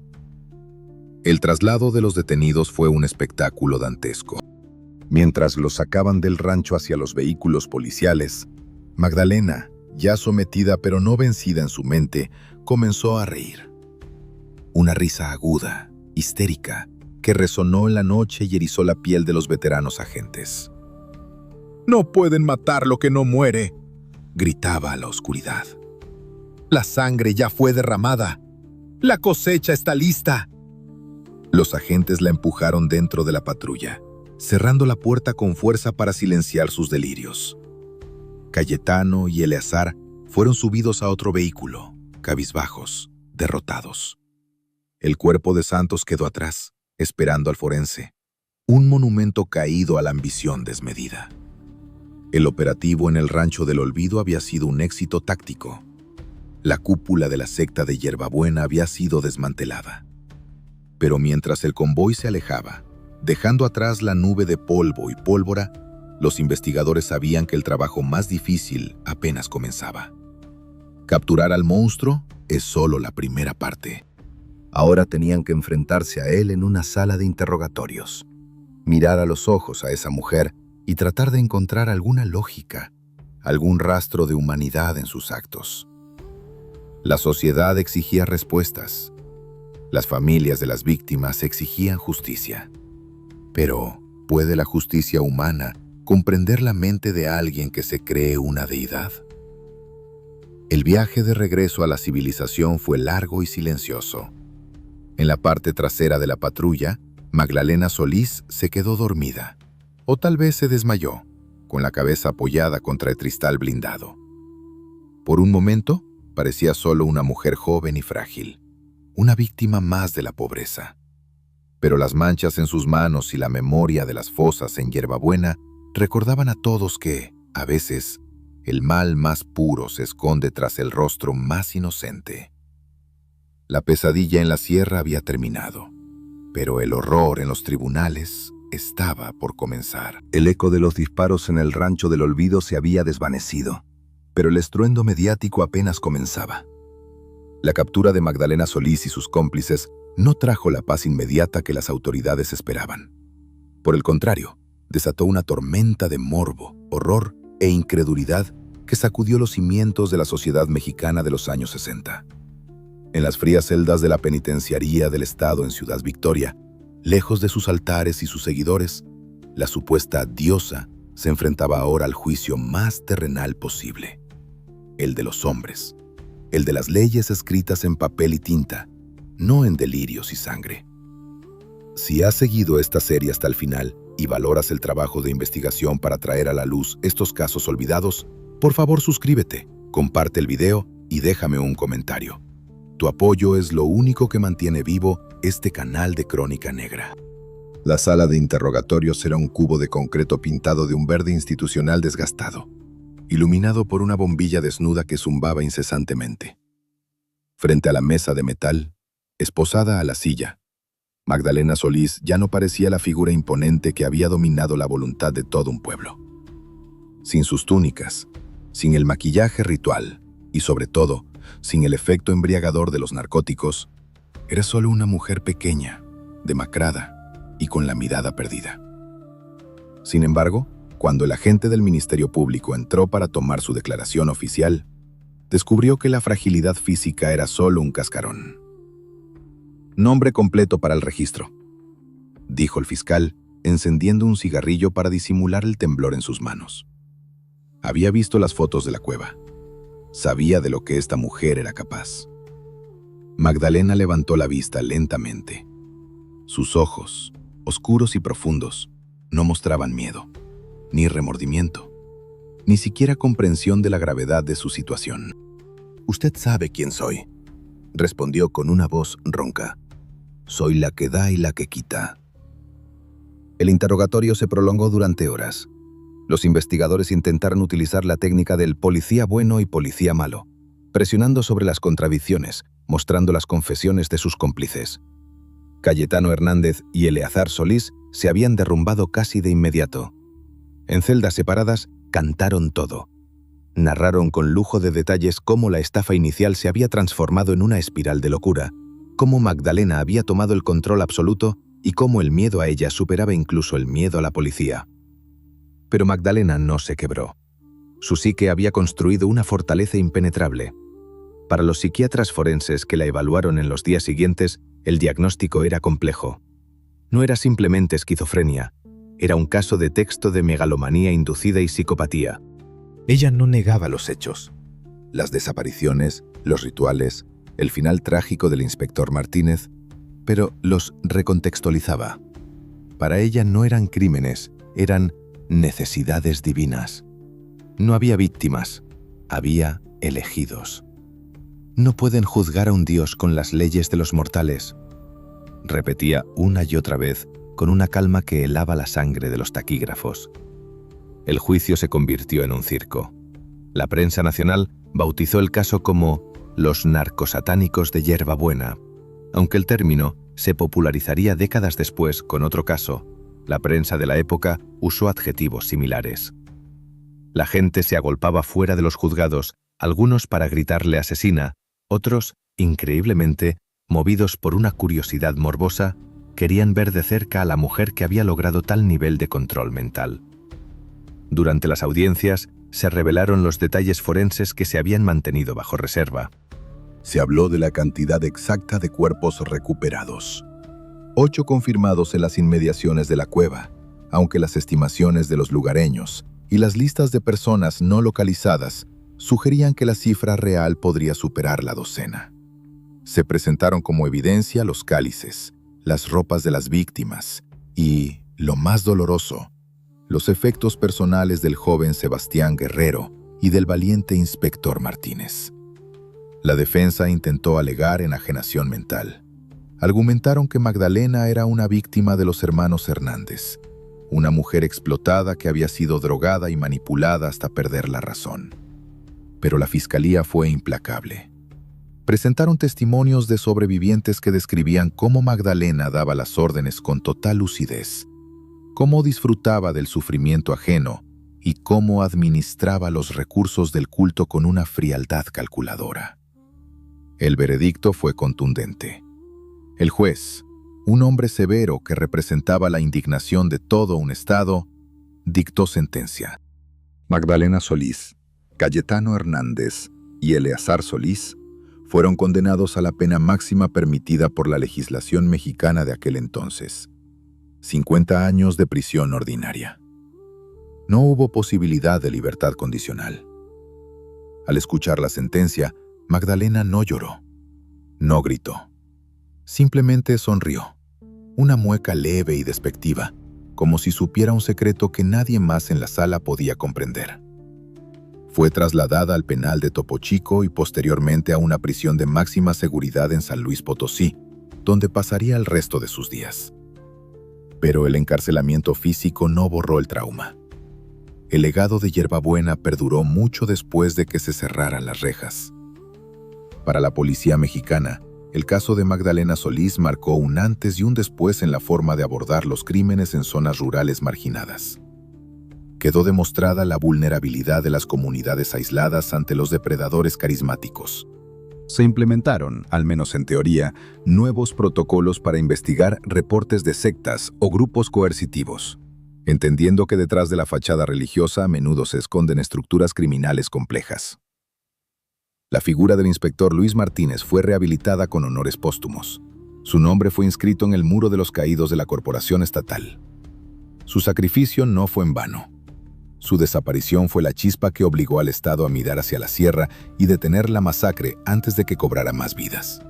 El traslado de los detenidos fue un espectáculo dantesco. Mientras los sacaban del rancho hacia los vehículos policiales, Magdalena, ya sometida pero no vencida en su mente, comenzó a reír. Una risa aguda, histérica, que resonó en la noche y erizó la piel de los veteranos agentes. «No pueden matar lo que no muere», gritaba a la oscuridad. «La sangre ya fue derramada. La cosecha está lista». Los agentes la empujaron dentro de la patrulla, cerrando la puerta con fuerza para silenciar sus delirios. Cayetano y Eleazar fueron subidos a otro vehículo, cabizbajos, derrotados. El cuerpo de Santos quedó atrás, esperando al forense, un monumento caído a la ambición desmedida. El operativo en el Rancho del Olvido había sido un éxito táctico. La cúpula de la secta de Hierbabuena había sido desmantelada. Pero mientras el convoy se alejaba, dejando atrás la nube de polvo y pólvora, los investigadores sabían que el trabajo más difícil apenas comenzaba. Capturar al monstruo es solo la primera parte. Ahora tenían que enfrentarse a él en una sala de interrogatorios, mirar a los ojos a esa mujer y tratar de encontrar alguna lógica, algún rastro de humanidad en sus actos. La sociedad exigía respuestas. Las familias de las víctimas exigían justicia. Pero, ¿puede la justicia humana comprender la mente de alguien que se cree una deidad? El viaje de regreso a la civilización fue largo y silencioso. En la parte trasera de la patrulla, Magdalena Solís se quedó dormida, o tal vez se desmayó, con la cabeza apoyada contra el cristal blindado. Por un momento, parecía solo una mujer joven y frágil, una víctima más de la pobreza. Pero las manchas en sus manos y la memoria de las fosas en Hierbabuena recordaban a todos que, a veces, el mal más puro se esconde tras el rostro más inocente. La pesadilla en la sierra había terminado, pero el horror en los tribunales estaba por comenzar. El eco de los disparos en el Rancho del Olvido se había desvanecido, pero el estruendo mediático apenas comenzaba. La captura de Magdalena Solís y sus cómplices no trajo la paz inmediata que las autoridades esperaban. Por el contrario, desató una tormenta de morbo, horror e incredulidad que sacudió los cimientos de la sociedad mexicana de los años 60. En las frías celdas de la penitenciaría del Estado en Ciudad Victoria, lejos de sus altares y sus seguidores, la supuesta diosa se enfrentaba ahora al juicio más terrenal posible, el de los hombres, el de las leyes escritas en papel y tinta, no en delirios y sangre. Si has seguido esta serie hasta el final y valoras el trabajo de investigación para traer a la luz estos casos olvidados, por favor suscríbete, comparte el video y déjame un comentario. Tu apoyo es lo único que mantiene vivo este canal de Crónica Negra. La sala de interrogatorios era un cubo de concreto pintado de un verde institucional desgastado, iluminado por una bombilla desnuda que zumbaba incesantemente. Frente a la mesa de metal, esposada a la silla, Magdalena Solís ya no parecía la figura imponente que había dominado la voluntad de todo un pueblo. Sin sus túnicas, sin el maquillaje ritual y, sobre todo, sin el efecto embriagador de los narcóticos, era solo una mujer pequeña, demacrada y con la mirada perdida. Sin embargo, cuando el agente del Ministerio Público entró para tomar su declaración oficial, descubrió que la fragilidad física era solo un cascarón. «Nombre completo para el registro», dijo el fiscal, encendiendo un cigarrillo para disimular el temblor en sus manos. Había visto las fotos de la cueva. Sabía de lo que esta mujer era capaz. Magdalena levantó la vista lentamente. Sus ojos, oscuros y profundos, no mostraban miedo, ni remordimiento, ni siquiera comprensión de la gravedad de su situación. «Usted sabe quién soy», respondió con una voz ronca. «Soy la que da y la que quita». El interrogatorio se prolongó durante horas. Los investigadores intentaron utilizar la técnica del policía bueno y policía malo, presionando sobre las contradicciones, mostrando las confesiones de sus cómplices. Cayetano Hernández y Eleazar Solís se habían derrumbado casi de inmediato. En celdas separadas, cantaron todo. Narraron con lujo de detalles cómo la estafa inicial se había transformado en una espiral de locura, cómo Magdalena había tomado el control absoluto y cómo el miedo a ella superaba incluso el miedo a la policía. Pero Magdalena no se quebró. Su psique había construido una fortaleza impenetrable. Para los psiquiatras forenses que la evaluaron en los días siguientes, el diagnóstico era complejo. No era simplemente esquizofrenia, era un caso de texto de megalomanía inducida y psicopatía. Ella no negaba los hechos, las desapariciones, los rituales, el final trágico del inspector Martínez, pero los recontextualizaba. Para ella no eran crímenes, eran necesidades divinas. No había víctimas, había elegidos. No pueden juzgar a un Dios con las leyes de los mortales, repetía una y otra vez con una calma que helaba la sangre de los taquígrafos. El juicio se convirtió en un circo. La prensa nacional bautizó el caso como los narcosatánicos de Yerbabuena, aunque el término se popularizaría décadas después con otro caso. La prensa de la época usó adjetivos similares. La gente se agolpaba fuera de los juzgados, algunos para gritarle asesina, otros, increíblemente, movidos por una curiosidad morbosa, querían ver de cerca a la mujer que había logrado tal nivel de control mental. Durante las audiencias, se revelaron los detalles forenses que se habían mantenido bajo reserva. Se habló de la cantidad exacta de cuerpos recuperados. 8 confirmados en las inmediaciones de la cueva, aunque las estimaciones de los lugareños y las listas de personas no localizadas sugerían que la cifra real podría superar la docena. Se presentaron como evidencia los cálices, las ropas de las víctimas y, lo más doloroso, los efectos personales del joven Sebastián Guerrero y del valiente inspector Martínez. La defensa intentó alegar enajenación mental. Argumentaron que Magdalena era una víctima de los hermanos Hernández, una mujer explotada que había sido drogada y manipulada hasta perder la razón. Pero la fiscalía fue implacable. Presentaron testimonios de sobrevivientes que describían cómo Magdalena daba las órdenes con total lucidez, cómo disfrutaba del sufrimiento ajeno y cómo administraba los recursos del culto con una frialdad calculadora. El veredicto fue contundente. El juez, un hombre severo que representaba la indignación de todo un estado, dictó sentencia. Magdalena Solís, Cayetano Hernández y Eleazar Solís fueron condenados a la pena máxima permitida por la legislación mexicana de aquel entonces: 50 años de prisión ordinaria. No hubo posibilidad de libertad condicional. Al escuchar la sentencia, Magdalena no lloró, no gritó. Simplemente sonrió, una mueca leve y despectiva, como si supiera un secreto que nadie más en la sala podía comprender. Fue trasladada al penal de Topo Chico y posteriormente a una prisión de máxima seguridad en San Luis Potosí, donde pasaría el resto de sus días. Pero el encarcelamiento físico no borró el trauma. El legado de Yerbabuena perduró mucho después de que se cerraran las rejas. Para la policía mexicana, el caso de Magdalena Solís marcó un antes y un después en la forma de abordar los crímenes en zonas rurales marginadas. Quedó demostrada la vulnerabilidad de las comunidades aisladas ante los depredadores carismáticos. Se implementaron, al menos en teoría, nuevos protocolos para investigar reportes de sectas o grupos coercitivos, entendiendo que detrás de la fachada religiosa a menudo se esconden estructuras criminales complejas. La figura del inspector Luis Martínez fue rehabilitada con honores póstumos. Su nombre fue inscrito en el muro de los caídos de la corporación estatal. Su sacrificio no fue en vano. Su desaparición fue la chispa que obligó al Estado a mirar hacia la sierra y detener la masacre antes de que cobrara más vidas.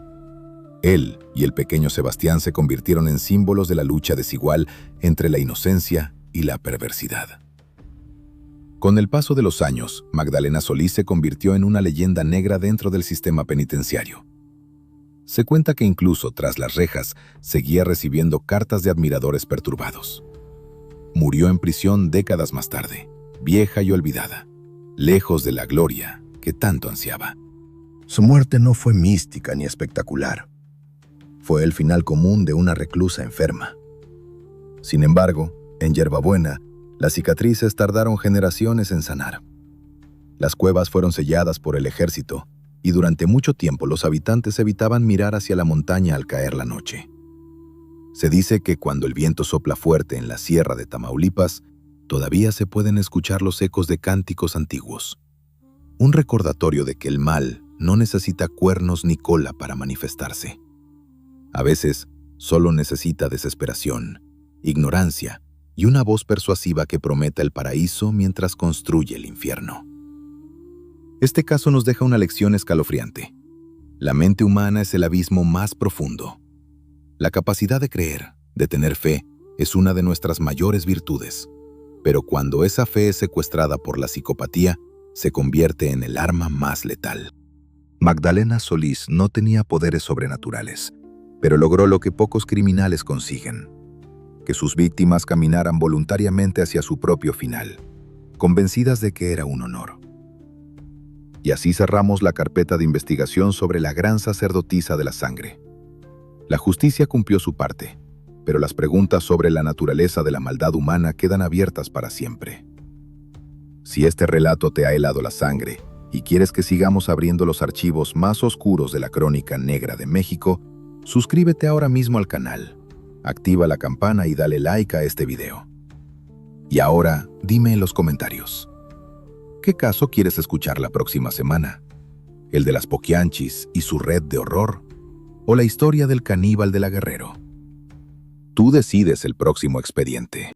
Él y el pequeño Sebastián se convirtieron en símbolos de la lucha desigual entre la inocencia y la perversidad. Con el paso de los años, Magdalena Solís se convirtió en una leyenda negra dentro del sistema penitenciario. Se cuenta que incluso tras las rejas seguía recibiendo cartas de admiradores perturbados. Murió en prisión décadas más tarde, vieja y olvidada, lejos de la gloria que tanto ansiaba. Su muerte no fue mística ni espectacular. Fue el final común de una reclusa enferma. Sin embargo, en Yerbabuena, las cicatrices tardaron generaciones en sanar. Las cuevas fueron selladas por el ejército y durante mucho tiempo los habitantes evitaban mirar hacia la montaña al caer la noche. Se dice que cuando el viento sopla fuerte en la sierra de Tamaulipas, todavía se pueden escuchar los ecos de cánticos antiguos. Un recordatorio de que el mal no necesita cuernos ni cola para manifestarse. A veces, solo necesita desesperación, ignorancia y una voz persuasiva que prometa el paraíso mientras construye el infierno. Este caso nos deja una lección escalofriante. La mente humana es el abismo más profundo. La capacidad de creer, de tener fe, es una de nuestras mayores virtudes. Pero cuando esa fe es secuestrada por la psicopatía, se convierte en el arma más letal. Magdalena Solís no tenía poderes sobrenaturales, pero logró lo que pocos criminales consiguen: que sus víctimas caminaran voluntariamente hacia su propio final, convencidas de que era un honor. Y así cerramos la carpeta de investigación sobre la gran sacerdotisa de la sangre. La justicia cumplió su parte, pero las preguntas sobre la naturaleza de la maldad humana quedan abiertas para siempre. Si este relato te ha helado la sangre y quieres que sigamos abriendo los archivos más oscuros de la crónica negra de México, suscríbete ahora mismo al canal, activa la campana y dale like a este video. Y ahora, dime en los comentarios, ¿qué caso quieres escuchar la próxima semana? ¿El de las Poquianchis y su red de horror? ¿O la historia del caníbal de la Guerrero? Tú decides el próximo expediente.